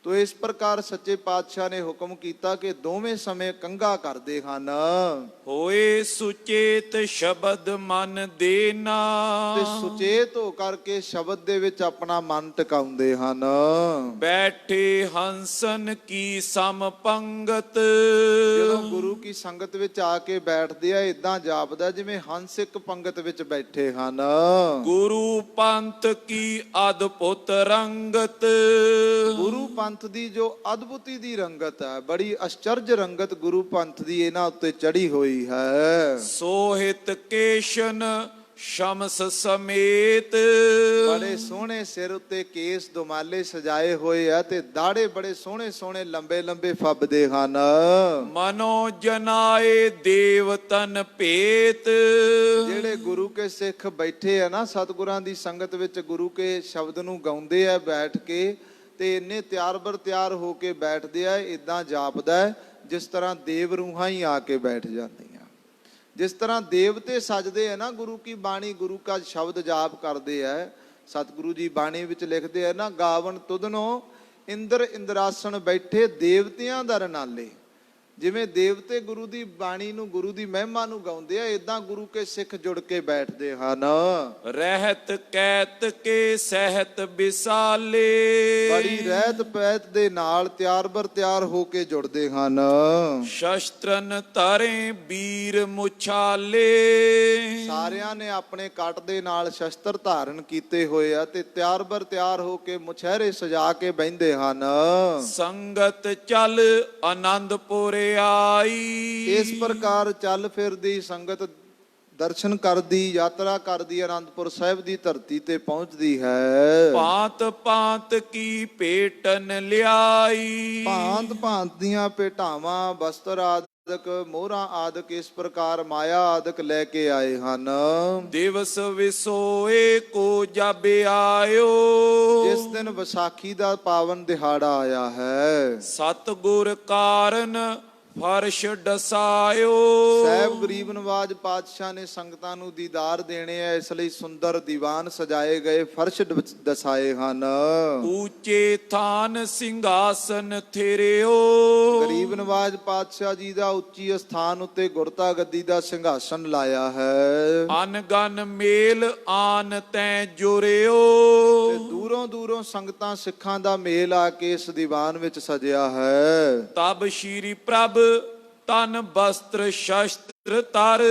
ਤੋ ਇਸ ਪ੍ਰਕਾਰ ਸੱਚੇ ਪਾਤਸ਼ਾਹ ਨੇ ਹੁਕਮ ਕੀਤਾ ਕਿ ਦੋਵੇਂ ਸਮੇਂ ਕੰਘਾ ਕਰਦੇ ਹਨ। ਹੋਏ ਸੁਚੇਤ ਸ਼ਬਦ ਮਨ ਦੇਨਾ। ਤੇ ਸੁਚੇਤ ਹੋ ਕਰਕੇ ਸ਼ਬਦ ਦੇ ਵਿੱਚ ਆਪਣਾ ਮਨ ਟਿਕਾਉਂਦੇ ਹਨ। ਬੈਠੇ ਹੰਸਨ ਕੀ ਸਮ ਪੰਗਤ। ਜਦੋਂ ਗੁਰੂ ਕੀ ਸੰਗਤ ਵਿੱਚ ਆ ਕੇ ਬੈਠਦੇ ਆ, ਇਦਾਂ ਜਾਪਦਾ ਜਿਵੇਂ ਹੰਸ ਇੱਕ ਪੰਗਤ ਵਿੱਚ ਬੈਠੇ ਹਨ। ਗੁਰੂ ਪੰਥ ਕੀ ਅਦਭੁਤ ਰੰਗਤ। ਗੁਰੂ ਪੰਥ ਦੀ ਜੋ ਅਦਭੁਤੀ ਦੀ ਰੰਗਤ ਹੈ, ਬੜੀ ਅਚਰਜ ਰੰਗਤ ਗੁਰੂ ਪੰਥ ਦੀ ਇਹਨਾਂ ਉੱਤੇ ਚੜੀ ਹੋਈ ਹੈ। ਸੋਹਿਤ ਕੇਸ਼ਨ ਸ਼ਮਸ ਸਮੇਤ। ਬੜੇ ਸੋਹਣੇ ਸਿਰ ਉੱਤੇ ਕੇਸ ਦੁਮਾਲੇ ਸਜਾਏ ਹੋਏ ਆ ਤੇ ਦਾੜੇ ਬੜੇ ਸੋਹਣੇ ਸੋਹਣੇ ਲੰਬੇ ਲੰਬੇ ਫੱਬਦੇ ਹਨ। ਮਨੋ ਜਨਾਏ ਦੇਵ ਤਨ ਭੇਤ। ਜਿਹੜੇ ਗੁਰੂ ਕੇ ਸਿੱਖ ਬੈਠੇ ਆ ਨਾ, ਸਤਿਗੁਰਾਂ ਦੀ ਸੰਗਤ ਵਿੱਚ ਗੁਰੂ ਕੇ ਸ਼ਬਦ ਨੂੰ ਗਾਉਂਦੇ ਆ ਬੈਠ ਕੇ, ਤੇ ਇੰਨੇ ਤਿਆਰ ਬਰ ਤਿਆਰ ਹੋ ਕੇ ਬੈਠਦੇ ਆ, ਇਦਾਂ ਜਾਪਦਾ ਜਿਸ ਤਰ੍ਹਾਂ ਦੇਵ ਰੂਹਾਂ ਹੀ ਆ ਕੇ ਬੈਠ ਜਾਂਦੀਆਂ। ਜਿਸ ਤਰ੍ਹਾਂ ਦੇਵਤੇ ਸਜਦੇ ਆ ਨਾ, ਗੁਰੂ ਕੀ ਬਾਣੀ ਗੁਰੂ ਕਾ ਸ਼ਬਦ ਜਾਪ ਕਰਦੇ ਆ। ਸਤਿਗੁਰੂ ਜੀ ਬਾਣੀ ਵਿੱਚ ਲਿਖਦੇ ਆ ਨਾ, ਗਾਵਨ ਤੁਧਨੋ ਇੰਦਰ ਇੰਦਰਾਸਣ ਬੈਠੇ ਦੇਵਤਿਆਂ ਦਾ ਰਨਾਲੇ। ਜਿਵੇਂ ਦੇਵਤੇ ਗੁਰੂ ਦੀ ਬਾਣੀ ਨੂੰ, ਗੁਰੂ ਦੀ ਮਹਿਮਾ ਨੂੰ ਗਾਉਂਦੇ ਆ, ਇਦਾਂ ਗੁਰੂ ਕੇ ਸਿੱਖ ਜੁੜ ਕੇ ਬੈਠਦੇ ਹਨ। ਰਹਿਤ ਕੈਤ ਕੇ ਸਹਿਤ ਵਿਸਾਲੇ। ਬੜੀ ਰਹਿਤ ਪੈਤ ਦੇ ਨਾਲ ਤਿਆਰ ਬਰ ਤਿਆਰ ਹੋ ਕੇ ਜੁੜਦੇ ਹਨ। ਸ਼ਸਤਰਨ ਧਰੇ ਵੀਰ ਮੁਛਾਲੇ। ਸਾਰਿਆਂ ਨੇ ਆਪਣੇ ਕੱਟ ਦੇ ਨਾਲ ਸ਼ਸਤਰ ਧਾਰਨ ਕੀਤੇ ਹੋਏ ਆ ਤੇ ਤਿਆਰ ਬਰ ਤਿਆਰ ਹੋ ਕੇ ਮੁਛਹਿਰੇ ਸਜਾ ਕੇ ਬਹਿੰਦੇ ਹਨ। ਸੰਗਤ ਚੱਲ ਆਨੰਦਪੁਰ ਆਈ। ਇਸ ਪ੍ਰਕਾਰ ਚੱਲ ਫਿਰਦੀ ਸੰਗਤ ਦਰਸ਼ਨ ਕਰਦੀ, ਯਾਤਰਾ ਕਰਦੀ, ਆਨੰਦਪੁਰ ਸਾਹਿਬ ਦੀ ਧਰਤੀ ਤੇ ਪਹੁੰਚਦੀ ਹੈ। ਭਾਂਤ ਭਾਂਤ ਕੀ ਭੇਟਨ ਲਿਆਈ। ਭਾਂਤ ਭਾਂਤ ਦੀਆਂ ਭੇਟਾਵਾਂ, ਵਸਤਰ ਆਦਿਕ, ਮੋਹਰਾਂ ਆਦਿਕ, ਇਸ ਪ੍ਰਕਾਰ ਮਾਇਆ ਆਦਿਕ ਲੈ ਕੇ ਆਏ ਹਨ। ਦਿਵਸ ਵਿਸੋਏ ਕੋ ਜਬ ਆਇਓ। ਜਿਸ ਦਿਨ ਵਿਸਾਖੀ ਦਾ ਪਾਵਨ ਦਿਹਾੜਾ ਆਇਆ ਹੈ। ਸਤਿਗੁਰ ਕਾਰਨ ਫਰਸ਼ ਡਸਾਇਓ। ਸਾਹਿਬ ਗਰੀਬ ਨਵਾਜ ਪਾਤਸ਼ਾਹ ਨੇ ਸੰਗਤਾਂ ਨੂੰ ਦੀਦਾਰ ਦੇਣੇ ਆ, ਇਸ ਲਈ ਸੁੰਦਰ ਦੀਵਾਨ ਸਜਾਏ ਗਏ, ਫਰਸ਼ ਦਸਾਏ ਹਨ। ਉੱਚੇ ਥਾਨ ਸਿੰਘਾਸਨ ਥਿਰਿਓ। ਗਰੀਬ ਨਵਾਜ ਪਾਤਸ਼ਾਹ ਜੀ ਦਾ ਉੱਚੀ ਸਥਾਨ ਉੱਤੇ ਗੁਰਤਾ ਗੱਦੀ ਦਾ ਸਿੰਘਾਸਨ ਲਾਇਆ ਹੈ। ਅਨਗਨ ਮੇਲ ਆਨ ਤੈ ਜੁਰਿਓ। ਤੇ ਦੂਰੋਂ ਦੂਰੋਂ ਸੰਗਤਾਂ ਸਿੱਖਾਂ ਦਾ ਮੇਲ ਆ ਕੇ ਇਸ ਦੀਵਾਨ ਵਿੱਚ ਸਜਿਆ ਹੈ। ਤਬ ਸ਼੍ਰੀ ਪ੍ਰਭ ਤਨ ਬਸਤਰ ਸ਼ਸਤਰ ਤਰ।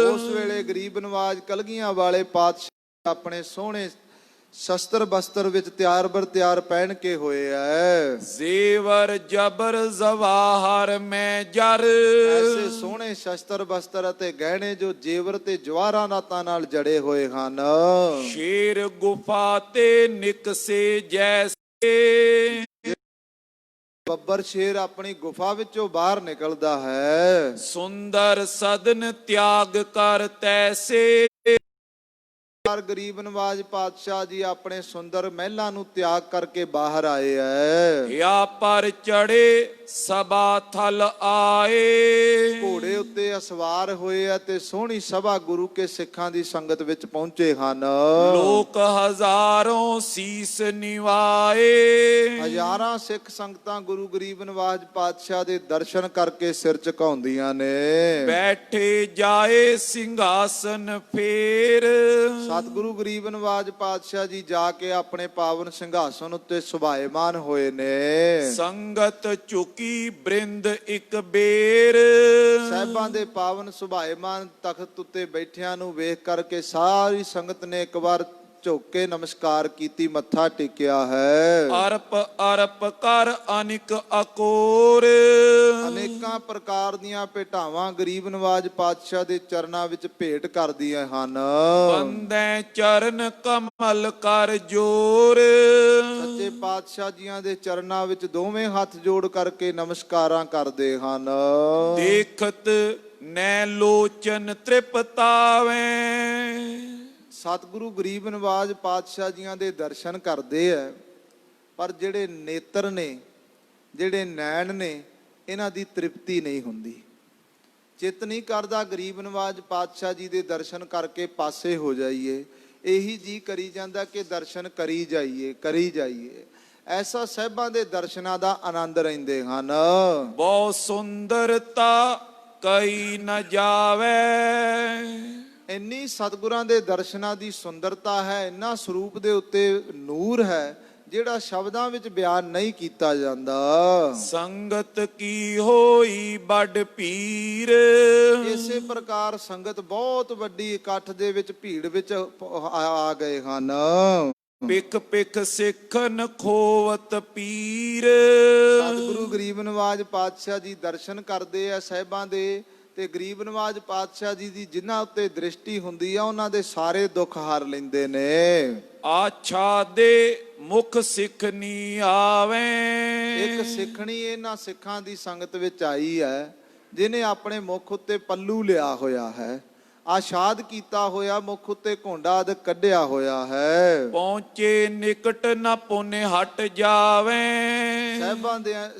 ਉਸ ਵੇਲੇ ਗਰੀਬ ਨਵਾਜ ਕਲਗੀਆਂ ਵਾਲੇ ਪਾਤਸ਼ਾਹ ਆਪਣੇ ਸੋਹਣੇ ਸ਼ਸਤਰ ਬਸਤਰ ਵਿੱਚ ਤਿਆਰ ਬਰ ਤਿਆਰ ਪਹਿਨ ਕੇ ਹੋਏ ਐ। ਜ਼ੇਵਰ ਜਬਰ ਜ਼ਵਾਹਰ ਮੈਂ ਜਰ। ਐਸੇ ਸੋਹਣੇ ਸ਼ਸਤਰ ਬਸਤਰ ਅਤੇ ਗਹਿਣੇ ਜੋ ਜੇਵਰ ਤੇ ਜਵਾਹਰਾਂ ਨਾਤਾਂ ਨਾਲ ਜੜੇ ਹੋਏ ਹਨ। ਸ਼ੇਰ ਗੁਫਾ ਤੇ ਨਿਕਸੇ ਜੈਸੇ। ਬੱਬਰ ਸ਼ੇਰ ਆਪਣੀ ਗੁਫਾ ਵਿੱਚੋਂ ਬਾਹਰ ਨਿਕਲਦਾ ਹੈ। ਸੁੰਦਰ ਸਦਨ ਤਿਆਗ ਕਰ ਤੈਸੇ। ਗਰੀਬ ਨਵਾਜ ਪਾਤਸ਼ਾਹ ਜੀ ਆਪਣੇ ਸੁੰਦਰ ਮਹਿਲਾਂ ਨੂੰ ਤਿਆਗ ਕਰਕੇ ਬਾਹਰ ਆਏ ਐ। ਹਿਆ ਪਰ ਚੜੇ ਸਭਾ ਥਲ ਆਏ। ਘੋੜੇ ਉੱਤੇ ਅਸਵਾਰ ਹੋਏ ਆ ਤੇ ਸੋਹਣੀ ਸਭਾ ਗੁਰੂ ਕੇ ਸਿੱਖਾਂ ਦੀ ਸੰਗਤ ਵਿੱਚ ਪਹੁੰਚੇ ਹਨ। ਲੋਕ ਹਜ਼ਾਰੋਂ ਸੀਸ ਨਿਵਾਏ। ਹਜ਼ਾਰਾਂ ਸਿੱਖ ਸੰਗਤਾਂ ਗੁਰੂ ਗਰੀਬ ਨਵਾਜ ਪਾਤਸ਼ਾਹ ਦੇ ਦਰਸ਼ਨ ਕਰਕੇ ਸਿਰ ਝੁਕਾਉਂਦੀਆਂ ਨੇ। ਬੈਠੇ ਜਾਏ ਸਿੰਘਾਸਨ ਫੇਰ। ਸਤਿਗੁਰੂ ਗਰੀਬ ਨਵਾਜ ਪਾਤਸ਼ਾਹ ਜੀ ਜਾ ਕੇ ਆਪਣੇ ਪਾਵਨ ਸਿੰਘਾਸਨ ਉੱਤੇ ਸੁਭਾਏਮਾਨ ਹੋਏ ਨੇ। ਸੰਗਤ ਝੁਕੀ ਬ੍ਰਿੰਦ ਇੱਕ ਬੇਰ। ਸਾਹਿਬਾਂ ਦੇ ਪਾਵਨ ਸੁਭਾਏਮਾਨ ਤਖਤ ਉੱਤੇ ਬੈਠਿਆਂ ਨੂੰ ਵੇਖ ਕਰਕੇ ਸਾਰੀ ਸੰਗਤ ਨੇ ਇੱਕ ਵਾਰ ਝੁਕ ਕੇ ਨਮਸਕਾਰ ਕੀਤੀ, ਮੱਥਾ ਟੇਕਿਆ ਹੈ। ਅਰਪ ਅਰਪ ਕਰ ਅਨਿਕ ਅਕੋਰ। ਅਨੇਕਾਂ ਪ੍ਰਕਾਰ ਦੀਆਂ ਭੇਟਾਵਾਂ ਗਰੀਬ ਨਵਾਜ ਪਾਤਸ਼ਾਹ ਦੇ ਚਰਨਾਂ ਵਿੱਚ ਭੇਟ ਕਰਦੀਆਂ ਹਨ। ਬੰਦੈ ਚਰਨ ਕਮਲ ਕਰ ਜੋਰ। ਸੱਚੇ ਪਾਤਸ਼ਾਹ ਜੀਆਂ ਦੇ ਚਰਨਾਂ ਵਿੱਚ ਦੋਵੇਂ ਹੱਥ ਜੋੜ ਕਰਕੇ ਨਮਸਕਾਰਾਂ ਕਰਦੇ ਹਨ। ਦੇਖਤ ਨੈ ਲੋਚਨ ਤ੍ਰਿਪਤਾਵੇਂ। ਸਤਿਗੁਰੂ ਗਰੀਬ ਨਵਾਜ ਪਾਤਸ਼ਾਹ ਜੀਆਂ ਦੇ ਦਰਸ਼ਨ ਕਰਦੇ ਆ, ਪਰ ਜਿਹੜੇ ਨੇਤਰ ਨੇ, ਜਿਹੜੇ ਨੈਣ ਨੇ, ਇਹਨਾਂ ਦੀ ਤ੍ਰਿਪਤੀ ਨਹੀਂ ਹੁੰਦੀ। ਚਿੱਤ ਨਹੀਂ ਕਰਦਾ ਗਰੀਬ ਨਵਾਜ ਪਾਤਸ਼ਾਹ ਜੀ ਦੇ ਦਰਸ਼ਨ ਕਰਕੇ ਪਾਸੇ ਹੋ ਜਾਈਏ। ਇਹੀ ਜੀ ਕਰੀ ਜਾਂਦਾ ਕਿ ਦਰਸ਼ਨ ਕਰੀ ਜਾਈਏ, ਕਰੀ ਜਾਈਏ। ਐਸਾ ਸਾਹਿਬਾਂ ਦੇ ਦਰਸ਼ਨਾਂ ਦਾ ਆਨੰਦ ਰਹਿੰਦੇ ਹਨ। ਬਹੁ ਸੁੰਦਰਤਾ ਕਈ ਨ ਜਾਵੇ। ਇੰਨੀ ਸਤਿਗੁਰਾਂ ਦੇ ਦਰਸ਼ਨਾਂ ਦੀ ਸੁੰਦਰਤਾ ਹੈ, ਇੰਨਾ ਸਰੂਪ ਦੇ ਉੱਤੇ ਨੂਰ ਹੈ, ਜਿਹੜਾ ਸ਼ਬਦਾਂ ਵਿੱਚ ਬਿਆਨ ਨਹੀਂ ਕੀਤਾ ਜਾਂਦਾ। ਸੰਗਤ ਕੀ ਹੋਈ ਵੱਡ ਭੀਰ। ਇਸੇ ਪ੍ਰਕਾਰ ਸੰਗਤ ਬਹੁਤ ਵੱਡੀ ਇਕੱਠ ਦੇ ਵਿੱਚ ਭੀੜ ਵਿੱਚ ਆ ਗਏ ਹਨ। ਪਿਕ ਪਿਕ ਸਿੱਖਨ ਖੋਵਤ ਪੀਰ। ਸਤਿਗੁਰੂ ਗਰੀਬ ਨਵਾਜ ਪਾਤਸ਼ਾਹ ਜੀ ਦਰਸ਼ਨ ਕਰਦੇ ਆ ਸਾਹਿਬਾਂ ਦੇ, ਤੇ ਗਰੀਬ ਨਵਾਜ ਪਾਤਸ਼ਾਹ ਜੀ ਦੀ ਜਿਨ੍ਹਾਂ ਉੱਤੇ ਦ੍ਰਿਸ਼ਟੀ ਹੁੰਦੀ ਆ, ਉਹਨਾਂ ਦੇ ਸਾਰੇ ਦੁੱਖ ਹਰ ਲੈਂਦੇ ਨੇ। ਆਛਾ ਦੇ ਮੁਖ ਸਿੱਖਨੀ ਆਵੇ। ਇੱਕ ਸਿੱਖਣੀ ਇਹਨਾਂ ਸਿੱਖਾਂ ਦੀ ਸੰਗਤ ਵਿੱਚ ਆਈ ਹੈ, ਜਿਨੇ ਆਪਣੇ ਮੁਖ ਉੱਤੇ ਪੱਲੂ ਲਿਆ ਹੋਇਆ ਹੈ, ਆਸ਼ਾਦ ਕੀਤਾ ਹੋਇਆ, ਮੁਖ ਉੱਤੇ ਘੋਂਡਾ ਆਦਿ ਕੱਢਿਆ ਹੋਇਆ ਹੈ। ਪਹੁੰਚੇ ਨਿਕਟ ਨ ਪੁਨੇ ਹਟ ਜਾਵੇ।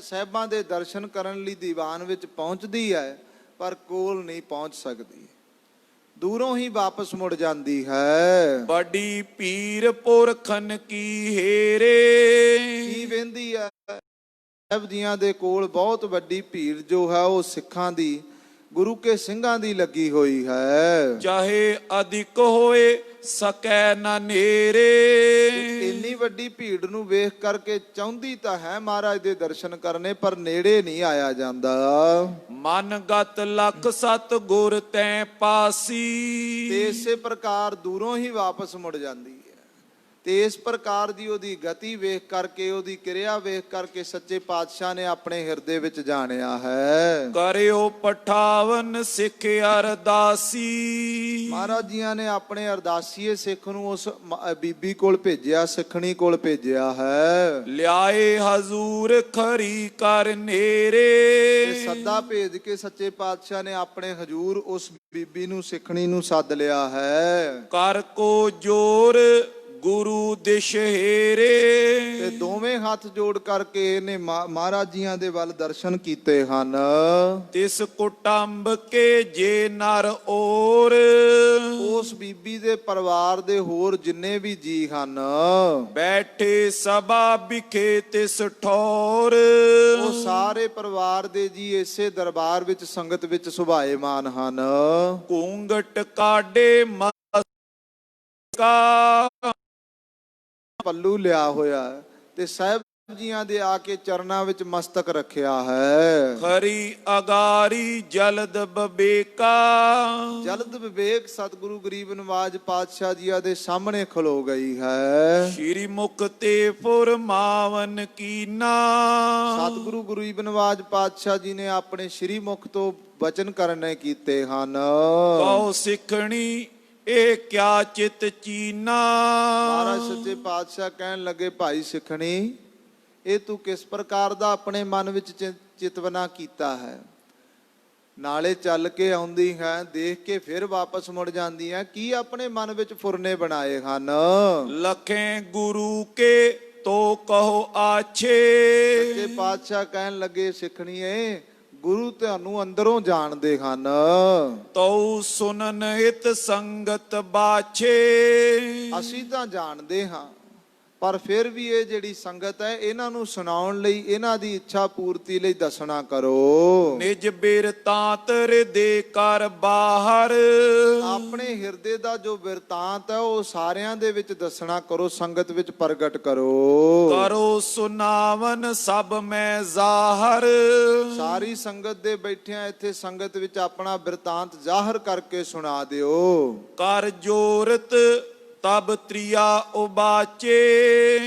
ਸਾਹਿਬਾਂ ਦੇ ਦਰਸ਼ਨ ਕਰਨ ਲਈ ਦੀਵਾਨ ਵਿੱਚ ਪਹੁੰਚਦੀ ਹੈ, ਪਰ ਕੋਲ ਨਹੀਂ ਪਹੁੰਚ ਸਕਦੀ, ਦੂਰੋਂ ਹੀ ਵਾਪਸ ਮੁੜ ਜਾਂਦੀ ਹੈ। ਬੜੀ ਪੀਰ ਪੁਰਖਨ ਕੀ ਹੇਰੇ। ਕੀ ਵੇਂਦੀ ਹੈ? ਸਾਹਿਬ ਜੀਆਂ ਦੇ ਕੋਲ ਬਹੁਤ ਵੱਡੀ ਭੀੜ ਜੋ ਹੈ ਉਹ ਸਿੱਖਾਂ ਦੀ, ਗੁਰੂ ਕੇ ਸਿੰਘਾਂ ਦੀ ਲੱਗੀ ਹੋਈ ਹੈ। ਚਾਹੇ ਅਧਿਕ ਹੋਏ ਸਕੈ ਨ ਨੇਰੇ। ਇੰਨੀ ਵੱਡੀ ਭੀੜ ਨੂੰ ਵੇਖ ਕਰਕੇ ਚਾਹੁੰਦੀ ਤਾਂ ਹੈ ਮਹਾਰਾਜ ਦੇ ਦਰਸ਼ਨ ਕਰਨੇ, ਪਰ ਨੇੜੇ ਨਹੀਂ ਆਇਆ ਜਾਂਦਾ। ਮਨ ਗਤ ਲਖ ਸਤ ਗੁਰ ਤੈ ਪਾਸੀ। ਤੇ ਇਸੇ ਪ੍ਰਕਾਰ ਦੂਰੋਂ ਹੀ ਵਾਪਸ ਮੁੜ ਜਾਂਦੀ ਹੈ। ਤੇ ਇਸ ਪ੍ਰਕਾਰ ਦੀ ਉਹਦੀ ਗਤੀ ਵੇਖ ਕਰਕੇ, ਉਹਦੀ ਕਿਰਿਆ ਵੇਖ ਕਰਕੇ ਸੱਚੇ ਪਾਤਸ਼ਾਹ ਨੇ ਆਪਣੇ ਹਿਰਦੇ ਵਿੱਚ ਜਾਣਿਆ ਹੈ। ਕਰਿਓ ਪਠਾਵਨ ਸਿੱਖ ਅਰਦਾਸੀ। ਮਹਾਰਾਜ ਜੀਆਂ ਨੇ ਆਪਣੇ ਅਰਦਾਸੀਏ ਸਿੱਖ ਨੂੰ ਉਸ ਬੀਬੀ ਕੋਲ ਭੇਜਿਆ, ਸਿੱਖਣੀ ਕੋਲ ਭੇਜਿਆ ਹੈ। ਲਿਆਏ ਹਜ਼ੂਰ ਖਰੀ ਕਰ ਨੇਰੇ। ਤੇ ਸੱਦਾ ਭੇਜ ਕੇ ਸੱਚੇ ਪਾਤਸ਼ਾਹ ਨੇ ਆਪਣੇ ਹਜ਼ੂਰ ਉਸ ਬੀਬੀ ਨੂੰ, ਸਿੱਖਣੀ ਨੂੰ ਸੱਦ ਲਿਆ ਹੈ। ਕਰ ਕੋ ਜੋਰ ਗੁਰੂ ਤੇ ਦਿਸ਼ਹੇਰੇ ਦੋਵੇਂ ਹੱਥ ਜੋੜ ਕਰਕੇ ਇਹਨੇ ਮਹਾਰਾਜ ਜੀਆਂ ਦੇ ਵੱਲ ਦਰਸ਼ਨ ਕੀਤੇ ਹਨ। ਤਿਸ ਕੁਟੰਬ ਕੇ ਜੇ ਨਰ ਔਰ ਉਸ ਬੀਬੀ ਦੇ ਪਰਿਵਾਰ ਦੇ ਹੋਰ ਜਿੰਨੇ ਵੀ ਜੀ ਹਨ, ਬੈਠੇ ਸਭਾ ਵਿਖੇ ਤਿਸ ਠੌਰ ਉਹ ਸਾਰੇ ਪਰਿਵਾਰ ਦੇ ਜੀ ਇਸੇ ਦਰਬਾਰ ਵਿੱਚ ਸੰਗਤ ਵਿੱਚ ਸੁਭਾਏਮਾਨ ਹਨ। ਘੂੰਗਟ ਕਾਢੇ ਮਸਕਾ ਪੱਲੂ ਲਿਆ ਹੋਇਆ ਹੈ ਤੇ ਸਾਹਿਬ ਜੀਆਂ ਦੇ ਆ ਕੇ ਚਰਨਾਂ ਵਿੱਚ ਮਸਤਕ ਰੱਖਿਆ ਹੈ। ਖਰੀ ਅਗਾਰੀ ਜਲਦ ਬਬੇਕਾ ਜਲਦ ਵਿਵੇਕ ਸਤਿਗੁਰੂ ਗਰੀਬ ਨਵਾਜ ਪਾਤਸ਼ਾਹ ਜੀਆਂ ਦੇ ਸਾਹਮਣੇ ਖਲੋ ਗਈ ਹੈ। ਸ਼੍ਰੀ ਮੁਖ ਤੇ ਫੁਰਮਾਵਨ ਕੀਨਾ ਸਤਿਗੁਰੂ ਗਰੀਬ ਨਵਾਜ ਪਾਤਸ਼ਾਹ ਜੀ ਨੇ ਆਪਣੇ ਸ਼੍ਰੀ ਮੁਖ ਤੋਂ ਬਚਨ ਕਰਨੇ ਕੀਤੇ ਹਨ। ਕਉ ਸਿੱਖਣੀ ਇਹ ਕਿਆ ਚਿਤ ਚੀਨਾ ਮਹਾਰਾਜ ਸੱਚੇ ਪਾਤਸ਼ਾਹ ਕਹਿਣ ਲੱਗੇ, ਭਾਈ ਸਿੱਖਣੀ, ਇਹ ਤੂੰ ਕਿਸ ਪ੍ਰਕਾਰ ਦਾ ਆਪਣੇ ਮਨ ਵਿੱਚ ਚਿਤਵਨਾ ਕੀਤਾ ਹੈ? ਨਾਲੇ ਚੱਲ ਕੇ ਆਉਂਦੀ ਹੈ, ਦੇਖ ਕੇ ਫਿਰ ਵਾਪਸ ਮੁੜ ਜਾਂਦੀ ਹੈ, ਕੀ ਆਪਣੇ ਮਨ ਵਿੱਚ ਫੁਰਨੇ ਬਣਾਏ ਹਨ? ਲਖੇ ਗੁਰੂ ਕੇ ਤੋ ਕਹੋ ਆਛੇ ਸੱਚੇ ਪਾਤਸ਼ਾਹ ਕਹਿਣ ਲੱਗੇ, ਸਿੱਖਣੀਏ, ਗੁਰੂ ਤੁਹਾਨੂੰ ਅੰਦਰੋਂ ਜਾਣਦੇ ਹਨ। ਤਉ ਸੁਨਨ ਹਿਤ ਸੰਗਤ ਬਾਛੇ ਅਸੀਂ ਤਾਂ ਜਾਣਦੇ ਹਾਂ, ਪਰ ਫਿਰ ਵੀ ਇਹ ਜਿਹੜੀ ਸੰਗਤ ਹੈ ਇਹਨਾਂ ਨੂੰ ਸੁਣਾਉਣ ਲਈ, ਇਹਨਾਂ ਦੀ ਇੱਛਾ ਪੂਰਤੀ ਲਈ ਦੱਸਣਾ ਕਰੋ। ਨਿਜ ਬਿਰਤਾਂਤ ਹਿਰਦੇ ਕਰ ਬਾਹਰ ਆਪਣੇ ਹਿਰਦੇ ਦਾ ਜੋ ਬਿਰਤਾਂਤ ਹੈ ਉਹ ਸਾਰਿਆਂ ਦੇ ਵਿੱਚ ਦੱਸਣਾ ਕਰੋ, ਸੰਗਤ ਵਿੱਚ ਪ੍ਰਗਟ ਕਰੋ। ਕਰੋ ਸੁਨਾਵਨ ਸਭ ਮੈਂ ਜ਼ਾਹਰ ਸਾਰੀ ਸੰਗਤ ਦੇ ਬੈਠਿਆਂ ਇੱਥੇ ਸੰਗਤ ਵਿੱਚ ਆਪਣਾ ਬਿਰਤਾਂਤ ਜ਼ਾਹਰ ਕਰਕੇ ਸੁਣਾ ਦਿਓ। ਕਰ ਜੋਰਤ ਤਬ ਤ੍ਰਿਆ ਉਬਾਚੇ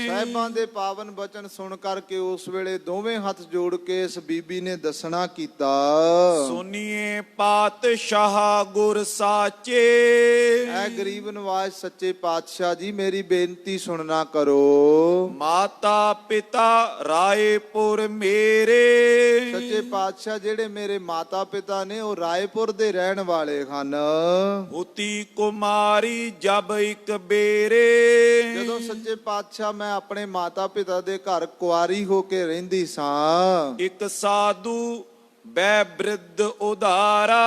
ਸਾਹਿਬਾਂ ਦੇ ਪਾਵਨ ਬਚਨ ਸੁਣ ਕਰਕੇ ਉਸ ਵੇਲੇ ਦੋਵੇਂ ਹੱਥ ਜੋੜ ਕੇ ਇਸ ਬੀਬੀ ਨੇ ਦੱਸਣਾ ਕੀਤਾ। ਸੁਨੀਏ ਪਾਤਸ਼ਾਹ ਗੁਰ ਸਾਚੇ ਐ ਗਰੀਬ ਨਵਾਜ ਸੱਚੇ ਪਾਤਸ਼ਾਹ ਜੀ, ਮੇਰੀ ਬੇਨਤੀ ਸੁਣਨਾ ਕਰੋ। ਮਾਤਾ ਪਿਤਾ ਰਾਏਪੁਰ ਮੇਰੇ ਸੱਚੇ ਪਾਤਸ਼ਾਹ ਜਿਹੜੇ ਮੇਰੇ ਮਾਤਾ ਪਿਤਾ ਨੇ ਉਹ ਰਾਏਪੁਰ ਦੇ ਰਹਿਣ ਵਾਲੇ ਹਨ। ਹੁਤੀ ਕੁਮਾਰੀ ਜਬ ਇੱਕ ਬੇਰੇ ਜਦੋਂ ਸੱਚੇ ਪਾਤਸ਼ਾਹ ਮੈਂ ਆਪਣੇ ਮਾਤਾ ਪਿਤਾ ਦੇ ਘਰ ਕੁਆਰੀ ਹੋ ਕੇ ਰਹਿੰਦੀ ਸਾਂ, ਇੱਕ ਸਾਧੂ ਬੈ ਬ੍ਰਿਧ ਉਧਾਰਾ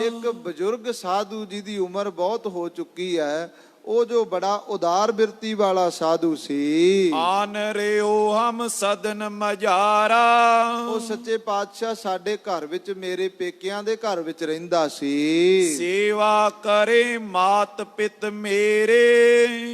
ਇੱਕ ਬਜ਼ੁਰਗ ਸਾਧੂ ਜਿਹਦੀ ਉਮਰ ਬਹੁਤ ਹੋ ਚੁੱਕੀ ਹੈ, ਉਹ ਜੋ ਬੜਾ ਉਦਾਰ ਬਿਰਤੀ ਵਾਲਾ ਸਾਧੂ ਸੀ, ਆਨ ਰਿਓ ਹਮ ਸਦਨ ਮਜਾਰਾ ਉਹ ਸੱਚੇ ਪਾਤਸ਼ਾਹ ਸਾਡੇ ਘਰ ਵਿੱਚ, ਮੇਰੇ ਪੇਕਿਆਂ ਦੇ ਘਰ ਵਿੱਚ ਰਹਿੰਦਾ ਸੀ। ਸੇਵਾ ਕਰੇ ਮਾਤ ਪਿਤ ਮੇਰੇ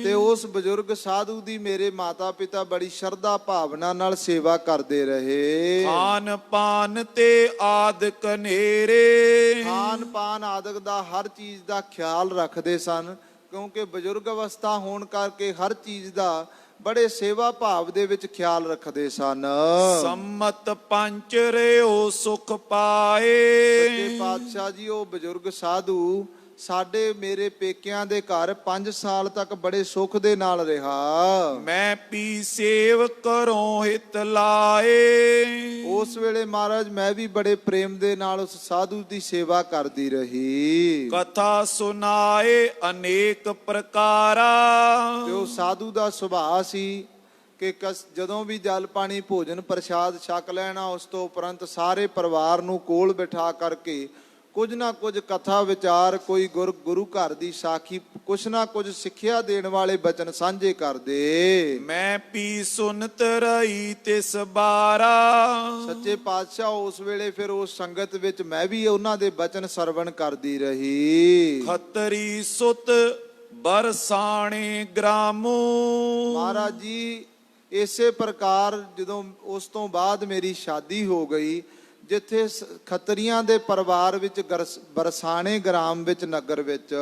ਤੇ ਉਸ ਬਜ਼ੁਰਗ ਸਾਧੂ ਦੀ ਮੇਰੇ ਮਾਤਾ ਪਿਤਾ ਬੜੀ ਸ਼ਰਧਾ ਭਾਵਨਾ ਨਾਲ ਸੇਵਾ ਕਰਦੇ ਰਹੇ। ਖਾਨ ਪਾਨ ਤੇ ਆਦਿਕ ਨੇਰੇ ਖਾਨ ਪਾਨ ਆਦਿਕ ਦਾ ਹਰ ਚੀਜ਼ ਦਾ ਖਿਆਲ ਰੱਖਦੇ ਸਨ, ਕਿਉਂਕਿ ਬਜ਼ੁਰਗ ਅਵਸਥਾ ਹੋਣ ਕਰਕੇ ਹਰ ਚੀਜ਼ ਦਾ ਬੜੇ ਸੇਵਾ ਭਾਵ ਦੇ ਵਿੱਚ ਖਿਆਲ ਰੱਖਦੇ ਸਨ। ਸੰਮਤ ਪੰਚ ਰਿਓ ਸੁਖ ਪਾਏ ਸੱਚੇ ਪਾਤਸ਼ਾਹ ਜੀ ਉਹ ਬਜ਼ੁਰਗ ਸਾਧੂ ਸਾਡੇ ਮੇਰੇ ਪੇਕਿਆਂ ਦੇ ਘਰ 5 ਸਾਲ ਤੱਕ ਬੜੇ ਸੁੱਖ ਦੇ ਨਾਲ ਰਿਹਾ। ਮੈਂ ਪੀ ਸੇਵ ਕਰੋ ਹਿਤ ਲਾਏ ਉਸ ਵੇਲੇ ਮਹਾਰਾਜ ਮੈਂ ਵੀ ਬੜੇ ਪ੍ਰੇਮ ਦੇ ਨਾਲ ਉਸ ਸਾਧੂ ਦੀ ਸੇਵਾ ਕਰਦੀ ਰਹੀ। ਕਥਾ ਸੁਨਾਏ ਅਨੇਕ ਪ੍ਰਕਾਰਾ ਤੇ ਉਹ ਸਾਧੂ ਦਾ ਸੁਭਾਅ ਸੀ ਕਿ ਜਦੋਂ ਵੀ ਜਲ ਪਾਣੀ ਭੋਜਨ ਪ੍ਰਸ਼ਾਦ ਛਕ ਲੈਣਾ, ਉਸ ਤੋਂ ਉਪਰੰਤ ਸਾਰੇ ਪਰਿਵਾਰ ਨੂੰ ਕੋਲ ਬਿਠਾ ਕਰਕੇ ਕੁਝ ਨਾ ਕੁਝ ਕਥਾ ਵਿਚਾਰ, ਕੋਈ ਗੁਰੂ ਘਰ ਦੀ ਸਾਖੀ, ਕੁਛ ਨਾ ਕੁਝ ਸਿੱਖਿਆ ਦੇਣ ਵਾਲੇ ਬਚਨ ਸਾਂਝੇ ਕਰਦੇ। ਮੈਂ ਪੀ ਸੁਨਤ ਰਹੀ ਤਿਸ ਬਾਰਾ ਸੱਚੇ ਪਾਤਸ਼ਾਹ ਉਸ ਵੇਲੇ ਫਿਰ ਉਸ ਸੰਗਤ ਵਿੱਚ ਮੈਂ ਵੀ ਉਹਨਾਂ ਦੇ ਬਚਨ ਸਰਵਣ ਕਰਦੀ ਰਹੀ। ਖੱਤਰੀ ਸੁਤ ਬਰਸਾਣੇ ਗ੍ਰਾਮੋ ਮਹਾਰਾਜ ਜੀ ਇਸੇ ਪ੍ਰਕਾਰ ਜਦੋਂ ਉਸ ਤੋਂ ਬਾਅਦ ਮੇਰੀ ਸ਼ਾਦੀ ਹੋ ਗਈ, ਜਿੱਥੇ ਖੱਤਰੀਆਂ ਦੇ ਪਰਿਵਾਰ ਵਿੱਚ ਬਰਸਾਣੇ ਗ੍ਰਾਮ ਵਿੱਚ ਨਗਰ ਵਿੱਚ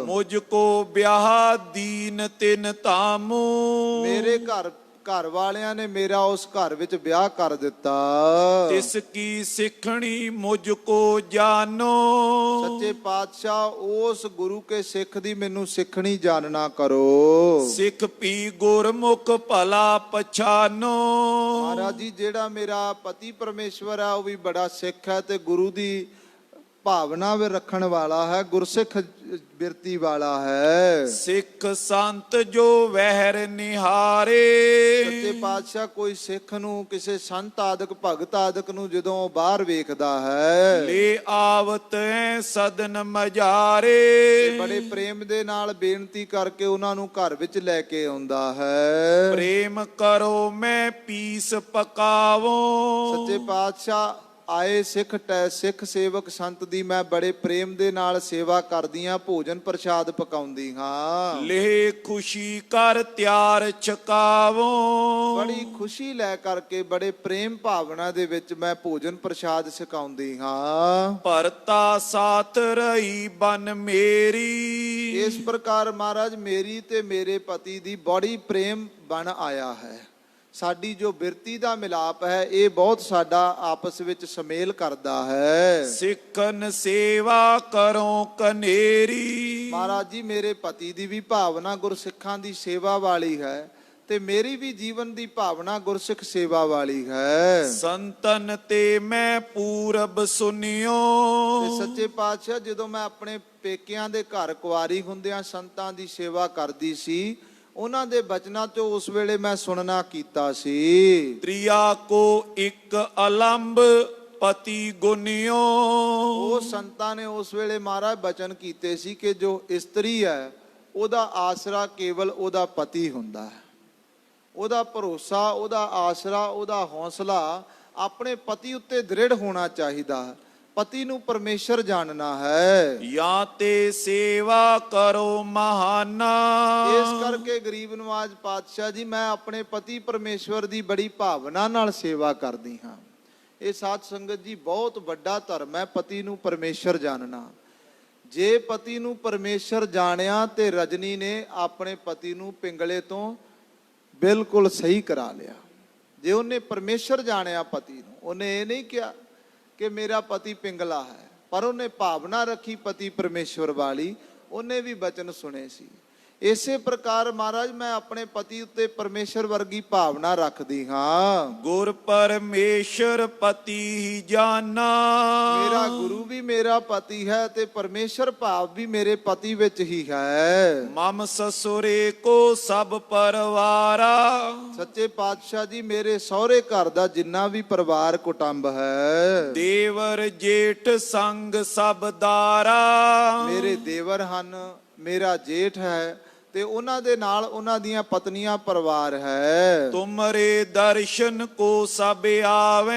ਮੁਝ ਕੋ ਵਿਆਹ ਦੀਨ ਤਿਨ ਤਾਮੂ ਮੇਰੇ ਘਰ ਵਾਲਿਆਂ ਨੇ ਮੇਰਾ ਉਸ ਘਰ ਵਿੱਚ ਵਿਆਹ ਕਰ ਦਿੱਤਾ। ਤਿਸ ਕੀ ਸਿੱਖਣੀ ਮੁਝ ਕੋ ਜਾਨੋ ਸੱਚੇ ਪਾਤਸ਼ਾਹ ਉਸ ਗੁਰੂ ਕੇ ਸਿੱਖ ਦੀ ਮੈਨੂੰ ਸਿੱਖਣੀ ਜਾਣਨਾ ਕਰੋ। ਸਿੱਖ ਪੀ ਗੁਰਮੁਖ ਭਲਾ ਪਛਾਨੋ ਮਹਾਰਾਜ ਜੀ ਜਿਹੜਾ ਮੇਰਾ ਪਤੀ ਪਰਮੇਸ਼ਵਰ ਹੈ ਉਹ ਵੀ ਬੜਾ ਸਿੱਖ ਹੈ ਤੇ ਗੁਰੂ ਦੀ ਭਾਵਨਾ ਵਿੱਚ ਰੱਖਣ ਵਾਲਾ ਹੈ, ਗੁਰਸਿੱਖ ਬਿਰਤੀ ਵਾਲਾ ਹੈ। ਸਿੱਖ ਸੰਤ ਜੋ ਵਹਿਰ ਨਿਹਾਰੇ, ਸੱਚੇ ਪਾਤਸ਼ਾਹ ਕੋਈ ਸਿੱਖ ਨੂੰ, ਕਿਸੇ ਸੰਤ ਆਦਿਕ ਭਗਤ ਆਦਿਕ ਨੂੰ ਜਦੋਂ ਬਾਹਰ ਵੇਖਦਾ ਹੈ, ਲੈ ਆਵਤ ਐ ਸਦਨ ਮਜਾਰੇ, ਤੇ ਬੜੇ ਪ੍ਰੇਮ ਦੇ ਨਾਲ ਬੇਨਤੀ ਕਰਕੇ ਉਹਨਾਂ ਨੂੰ ਘਰ ਵਿੱਚ ਲੈ ਕੇ ਆਉਂਦਾ ਹੈ। ਪ੍ਰੇਮ ਕਰੋ ਮੈਂ ਪੀਸ ਪਕਾਵੋ, ਸੱਚੇ ਪਾਤਸ਼ਾਹ ਆਏ ਸਿੱਖ ਸੇਵਕ ਸੰਤ ਦੀ ਮੈਂ ਬੜੇ ਪ੍ਰੇਮ ਦੇ ਨਾਲ ਸੇਵਾ ਕਰਦੀ ਹਾਂ, ਭੋਜਨ ਪ੍ਰਸ਼ਾਦ ਪਕਾਉਂਦੀ ਹਾਂ। ਲੈ ਖੁਸ਼ੀ ਕਰ ਤਿਆਰ ਛਕਾਵੋ, ਬੜੀ ਖੁਸ਼ੀ ਲੈ ਕਰਕੇ ਬੜੇ ਪ੍ਰੇਮ ਭਾਵਨਾ ਦੇ ਵਿੱਚ ਮੈਂ ਭੋਜਨ ਪ੍ਰਸ਼ਾਦ ਛਕਾਉਂਦੀ ਹਾਂ। ਭਰਤਾ ਸਾਥ ਰਹੀ ਬਨ ਮੇਰੀ, ਇਸ ਪ੍ਰਕਾਰ ਮਹਾਰਾਜ ਮੇਰੀ ਤੇ ਮੇਰੇ ਪਤੀ ਦੀ ਬੜੀ ਪ੍ਰੇਮ ਬਣ ਆਇਆ ਹੈ। ਸਾਡੀ ਜੋ ਬਿਰਤੀ ਦਾ ਮਿਲਾਪ ਹੈ ਇਹ ਬਹੁਤ ਸਾਡਾ ਆਪਸ ਵਿੱਚ ਸੁਮੇਲ ਕਰਦਾ ਹੈ। ਸਿੱਖਨ ਸੇਵਾ ਕਰੋ ਕਨੇਰੀ, ਮਹਾਰਾਜ ਜੀ ਮੇਰੇ ਪਤੀ ਦੀ ਵੀ ਭਾਵਨਾ ਗੁਰਸਿੱਖਾਂ ਦੀ ਸੇਵਾ ਵਾਲੀ ਹੈ ਤੇ ਮੇਰੀ ਵੀ ਜੀਵਨ ਦੀ ਭਾਵਨਾ ਗੁਰਸਿੱਖ ਸੇਵਾ ਵਾਲੀ ਹੈ। ਸੰਤਨ ਤੇ ਮੈਂ ਪੂਰਬ ਸੁਨਿਓ, ਤੇ ਸੱਚੇ ਪਾਤਸ਼ਾਹ ਜਦੋਂ ਮੈਂ ਆਪਣੇ ਪੇਕਿਆਂ ਦੇ ਘਰ ਕੁਆਰੀ ਹੁੰਦਿਆਂ ਸੰਤਾਂ ਦੀ ਸੇਵਾ ਕਰਦੀ ਸੀ, ਉਹਨਾਂ ਦੇ ਬਚਨਾਂ ਤੋਂ ਉਸ ਵੇਲੇ ਮੈਂ ਸੁਣਨਾ ਕੀਤਾ ਸੀ। ਤ੍ਰਿਆ ਕੋ ਇੱਕ ਅਲੰਬ ਪਤੀ ਗੁਨਿਓ, ਉਹ ਸੰਤਾਂ ਨੇ ਉਸ ਵੇਲੇ ਮਹਾਰਾਜ ਬਚਨ ਕੀਤੇ ਸੀ ਕਿ ਜੋ ਇਸਤਰੀ ਹੈ ਉਹਦਾ ਆਸਰਾ ਕੇਵਲ ਉਹਦਾ ਪਤੀ ਹੁੰਦਾ ਹੈ। ਉਹਦਾ ਭਰੋਸਾ, ਉਹਦਾ ਆਸਰਾ, ਉਹਦਾ ਹੌਸਲਾ ਆਪਣੇ ਪਤੀ ਉੱਤੇ ਦ੍ਰਿੜ ਹੋਣਾ ਚਾਹੀਦਾ ਹੈ। ਪਤੀ ਨੂੰ ਪਰਮੇਸ਼ਰ ਜਾਣਨਾ ਹੈ। ਜਾਂ ਤੇ ਸੇਵਾ ਕਰੋ ਮਹਾਨਾ, ਇਸ ਕਰਕੇ ਗਰੀਬ ਨਵਾਜ ਪਾਤਸ਼ਾਹ ਜੀ ਮੈਂ ਆਪਣੇ ਪਤੀ ਪਰਮੇਸ਼ਵਰ ਦੀ ਬੜੀ ਭਾਵਨਾ ਨਾਲ ਸੇਵਾ ਕਰਦੀ ਹਾਂ। ਇਹ ਸਾਧ ਸੰਗਤ ਜੀ ਬਹੁਤ ਵੱਡਾ ਧਰਮ ਹੈ, ਪਤੀ ਨੂੰ ਪਰਮੇਸ਼ਰ ਜਾਣਨਾ। ਜੇ ਪਤੀ ਨੂੰ ਪਰਮੇਸ਼ਰ ਜਾਣਿਆ ਤੇ ਰਜਨੀ ਨੇ ਆਪਣੇ ਪਤੀ ਨੂੰ ਪਿੰਗਲੇ ਤੋਂ ਬਿਲਕੁਲ ਸਹੀ ਕਰਾ ਲਿਆ। ਜੇ ਉਹਨੇ ਪਰਮੇਸ਼ਰ ਜਾਣਿਆ ਪਤੀ ਨੂੰ, ਉਹਨੇ ਇਹ ਨਹੀਂ ਕਿਹਾ ਕਿ ਮੇਰਾ ਪਤੀ ਪਿੰਗਲਾ ਹੈ, ਪਰ ਉਹਨੇ ਭਾਵਨਾ ਰੱਖੀ ਪਤੀ ਪਰਮੇਸ਼ਵਰ ਵਾਲੀ, ਉਹਨੇ ਵੀ ਬਚਨ ਸੁਣੇ ਸੀ। ਇਸੇ ਪ੍ਰਕਾਰ ਮਹਾਰਾਜ ਮੈਂ ਆਪਣੇ ਪਤੀ ਉੱਤੇ ਪਰਮੇਸ਼ਰ ਵਰਗੀ ਭਾਵਨਾ ਰੱਖਦੀ ਹਾਂ। ਗੁਰ ਪਰਮੇਸ਼ਰ ਪਤੀ ਹੀ ਜਾਨਾ, ਮੇਰਾ ਗੁਰੂ ਵੀ ਮੇਰਾ ਪਤੀ ਹੈ ਤੇ ਪਰਮੇਸ਼ਰ ਭਾਵ ਵੀ ਮੇਰੇ ਪਤੀ ਵਿੱਚ ਹੀ ਹੈ। ਮਮ ਸਸੁਰੇ ਕੋ ਸਭ ਪਰਵਾਰਾ, ਸੱਚੇ ਪਾਤਸ਼ਾਹ ਜੀ ਮੇਰੇ ਸਹੁਰੇ ਘਰ ਦਾ ਜਿੰਨਾ ਵੀ ਪਰਿਵਾਰ ਕੁਟੁੰਬ ਹੈ, ਦੇਵਰ ਜੇਠ ਸੰਗ ਸਭ ਦਾਰਾ, ਮੇਰੇ ਦੇਵਰ ਹਨ, ਮੇਰਾ ਜੇਠ ਹੈ ਤੇ ਉਹਨਾਂ ਦੇ ਨਾਲ ਉਹਨਾਂ ਦੀਆਂ ਪਤਨੀਆਂ ਪਰਿਵਾਰ ਹੈ। ਤੁਮਰੇ ਦਰਸ਼ਨ ਕੋ ਸਭ ਆਵੇ,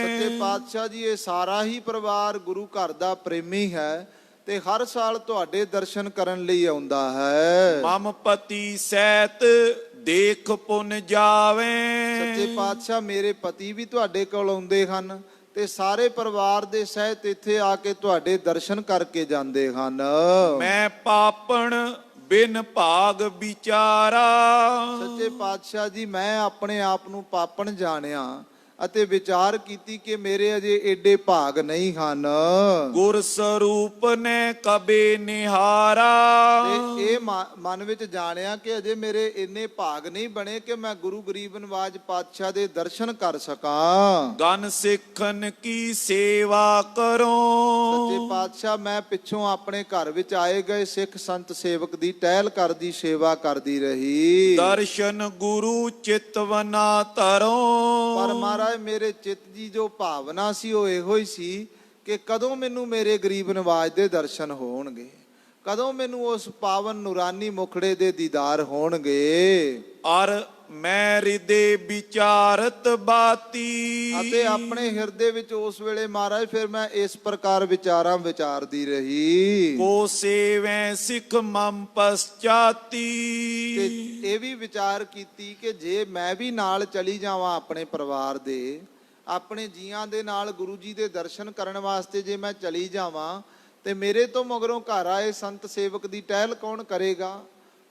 ਸੱਚੇ ਪਾਤਸ਼ਾਹ ਜੀ ਇਹ ਸਾਰਾ ਹੀ ਪਰਿਵਾਰ ਗੁਰੂ ਘਰ ਦਾ ਪ੍ਰੇਮੀ ਹੈ ਤੇ ਹਰ ਸਾਲ ਤੁਹਾਡੇ ਦਰਸ਼ਨ ਕਰਨ ਲਈ ਆਉਂਦਾ ਹੈ। ਮਮ ਪਤੀ ਸਹਿਤ ਦੇਖ ਪੁਨ ਜਾਵੇ, ਸੱਚੇ ਪਾਤਸ਼ਾਹ ਮੇਰੇ ਪਤੀ ਵੀ ਤੁਹਾਡੇ ਕੋਲ ਆਉਂਦੇ ਹਨ ਤੇ ਸਾਰੇ ਪਰਿਵਾਰ ਦੇ ਸਹਿਤ ਇੱਥੇ ਆ ਕੇ ਤੁਹਾਡੇ ਦਰਸ਼ਨ ਕਰਕੇ ਜਾਂਦੇ ਹਨ। ਮੈਂ ਪਾਪਣ ਬਿਨ ਭਾਗ ਵਿਚਾਰਾ, ਸੱਚੇ ਪਾਤਸ਼ਾਹ ਜੀ ਮੈਂ ਆਪਣੇ ਆਪ ਨੂੰ ਪਾਪਣ ਜਾਣਿਆ ਅਤੇ ਵਿਚਾਰ ਕੀਤੀ ਕਿ ਮੇਰੇ ਅਜੇ ਏਡੇ ਭਾਗ ਨਹੀਂ ਹਨ। ਗੁਰ ਸਰੂਪ ਨੇ ਕਬੇ ਨਿਹਾਰਾ, ਤੇ ਇਹ ਮਨ ਵਿੱਚ ਜਾਣਿਆ ਕਿ ਅਜੇ ਮੇਰੇ ਇੰਨੇ ਭਾਗ ਨਹੀਂ ਬਣੇ ਕਿ ਮੈਂ ਗੁਰੂ ਗਰੀਬ ਨਵਾਜ ਪਾਤਸ਼ਾਹ ਦੇ ਦਰਸ਼ਨ ਕਰ ਸਕਾਂ। ਗਨ ਸਿੱਖਨ ਕੀ ਸੇਵਾ ਕਰੋ, ਸੱਚੇ ਪਾਤਸ਼ਾਹ ਮੈਂ ਪਿੱਛੋਂ ਆਪਣੇ ਘਰ ਵਿੱਚ ਆਏ ਗਏ ਸਿੱਖ ਸੰਤ ਸੇਵਕ ਦੀ ਟਹਿਲ ਕਰਦੀ ਸੇਵਾ ਕਰਦੀ ਰਹੀ। ਦਰਸ਼ਨ ਗੁਰੂ ਚਿਤਵਨਾ ਧਰੋ, ਪਰ ਮਹਾਰਾਜ ਮੇਰੇ ਚਿੱਤ ਦੀ ਜੋ ਭਾਵਨਾ ਸੀ ਉਹ ਇਹੋ ਹੀ ਸੀ ਕਿ ਕਦੋਂ ਮੈਨੂੰ ਮੇਰੇ ਗਰੀਬ ਨਵਾਜ ਦੇ ਦਰਸ਼ਨ ਹੋਣਗੇ, ਕਦੋਂ ਮੈਨੂੰ ਉਸ ਪਾਵਨ ਨੂਰਾਨੀ ਮੁਖੜੇ ਦੇ ਦੀਦਾਰ ਹੋਣਗੇ। ਅਰ ਮੈਂ ਹਿਰਦੇ ਵਿਚਾਰਤ ਬਾਤੀ, ਅਤੇ ਆਪਣੇ ਹਿਰਦੇ ਵਿੱਚ ਉਸ ਵੇਲੇ ਮਹਾਰਾਜ ਫਿਰ ਮੈਂ ਇਸ ਪ੍ਰਕਾਰ ਵਿਚਾਰਾਂ ਵਿਚਾਰਦੀ ਰਹੀ। ਕੋ ਸੇਵੈ ਸਿੱਖ ਮਮ ਪਸਚਾਤੀ, ਤੇ ਇਹ ਵੀ ਵਿਚਾਰ ਕੀਤੀ ਕਿ ਜੇ ਮੈਂ ਵੀ ਨਾਲ ਚਲੀ ਜਾਵਾਂ ਆਪਣੇ ਪਰਿਵਾਰ ਦੇ, ਆਪਣੇ ਜੀਆਂ ਦੇ ਨਾਲ ਗੁਰੂ ਜੀ ਦੇ ਦਰਸ਼ਨ ਕਰਨ ਵਾਸਤੇ ਜੇ ਮੈਂ ਚਲੀ ਜਾਵਾਂ ਤੇ ਮੇਰੇ ਤੋਂ ਮਗਰੋਂ ਘਰ ਆਏ ਸੰਤ ਸੇਵਕ ਦੀ ਟਹਿਲ ਕੌਣ ਕਰੇਗਾ,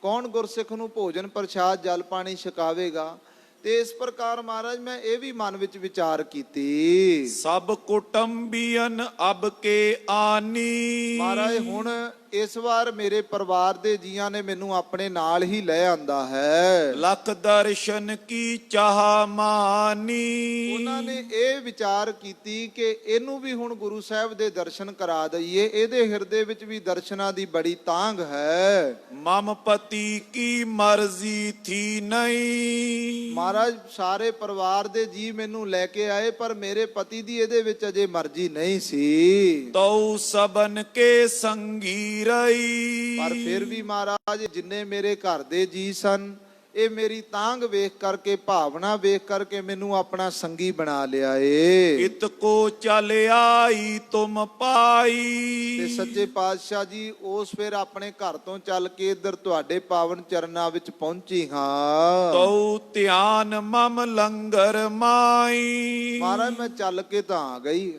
ਕੌਣ ਗੁਰਸਿੱਖ ਨੂੰ ਭੋਜਨ ਪ੍ਰਸ਼ਾਦ ਜਲ ਪਾਣੀ ਛਕਾਵੇਗਾ। ਤੇ ਇਸ ਪ੍ਰਕਾਰ ਮਹਾਰਾਜ ਮੈਂ ਇਹ ਵੀ ਮਨ ਵਿੱਚ ਵਿਚਾਰ ਕੀਤੀ। ਸਭ ਕੁਟੰਬੀਨ ਅਬ ਕੇ ਆਨੀ, ਮਹਾਰਾਜ ਹੁਣ ਇਸ ਵਾਰ ਮੇਰੇ ਪਰਿਵਾਰ ਦੇ ਜੀਆਂ ਨੇ ਮੈਨੂੰ ਆਪਣੇ ਨਾਲ ਹੀ ਲੈ ਆਂਦਾ ਹੈ। ਲਖ ਦਰਸ਼ਨ ਕੀ ਚਾਹ ਮਾਨੀ। ਉਹਨਾਂ ਨੇ ਇਹ ਵਿਚਾਰ ਕੀਤੀ ਕਿ ਇਹਨੂੰ ਵੀ ਹੁਣ ਗੁਰੂ ਸਾਹਿਬ ਦੇ ਦਰਸ਼ਨ ਕਰਾ ਦਈਏ। ਇਹਦੇ ਹਿਰਦੇ ਵਿੱਚ ਵੀ ਦਰਸ਼ਨਾਂ ਦੀ ਬੜੀ ਤਾਂਘ ਹੈ। ਮਮ ਪਤੀ ਕੀ ਮਰਜ਼ੀ ਥੀ ਨਹੀਂ। ਮਹਾਰਾਜ ਸਾਰੇ ਪਰਿਵਾਰ ਦੇ ਜੀ ਮੈਨੂੰ ਲੈ ਕੇ ਆਏ, ਪਰ ਮੇਰੇ ਪਤੀ ਦੀ ਇਹਦੇ ਵਿੱਚ ਅਜੇ ਮਰਜ਼ੀ ਨਹੀਂ ਸੀ। ਤਉ ਸਬਨ ਕੇ ਸੰਗੀ ਰਹੀ। ਪਰ ਫਿਰ ਵੀ ਮਹਾਰਾਜ ਜਿੰਨੇ ਮੇਰੇ ਘਰ ਦੇ ਜੀ ਸਨ, ਇਹ ਮੇਰੀ ਤਾਂਘ ਵੇਖ ਕਰਕੇ, ਭਾਵਨਾ ਵੇਖ ਕਰਕੇ ਮੈਨੂੰ ਆਪਣਾ ਸੰਗੀ ਬਣਾ ਲਿਆ ਏ। ਇਤ ਕੋ ਚਲ ਆਈ ਤੁਮ ਪਾਈ। ਤੇ ਸੱਚੇ ਪਾਤਸ਼ਾਹ ਜੀ ਉਸ ਫਿਰ ਆਪਣੇ ਘਰ ਤੋਂ ਚੱਲ ਕੇ ਇੱਧਰ ਤੁਹਾਡੇ ਪਾਵਨ ਚਰਨਾਂ ਵਿੱਚ ਪਹੁੰਚੀ ਹਾਂ। ਤਉ ਧਿਆਨ ਮਮ ਲੰਗਰ ਮਾਈ। ਮਹਾਰਾਜ ਮੈਂ ਚੱਲ ਕੇ ਤਾਂ ਆ ਗਈ,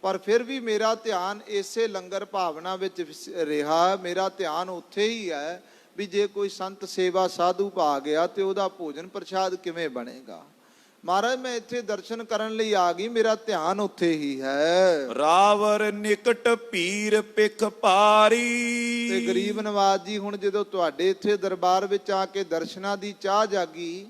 ਪਰ ਫਿਰ ਵੀ ਮੇਰਾ ਧਿਆਨ ਇਸੇ ਲੰਗਰ ਭਾਵਨਾ ਵਿੱਚ ਰਿਹਾ। ਮੇਰਾ ਧਿਆਨ ਉੱਥੇ ਹੀ ਹੈ ਵੀ ਜੇ ਕੋਈ ਸੰਤ ਸੇਵਾ ਸਾਧੂ ਪਾ ਗਿਆ ਤੇ ਉਹਦਾ ਭੋਜਨ ਪ੍ਰਸ਼ਾਦ ਕਿਵੇਂ ਬਣੇਗਾ। ਮਹਾਰਾਜ ਮੈਂ ਇੱਥੇ ਦਰਸ਼ਨ ਕਰਨ ਲਈ ਆ ਗਈ, ਮੇਰਾ ਧਿਆਨ ਉੱਥੇ ਹੀ ਹੈ। ਰਾਵਰ ਨਿਕਟ ਪੀਰ ਪਿਖ ਪਾਰੀ। ਤੇ ਗਰੀਬ ਨਵਾਜ ਜੀ ਹੁਣ ਜਦੋਂ ਤੁਹਾਡੇ ਇੱਥੇ ਦਰਬਾਰ ਵਿੱਚ ਆ ਕੇ ਦਰਸ਼ਨਾਂ ਦੀ ਚਾਹ ਜਾਗੀ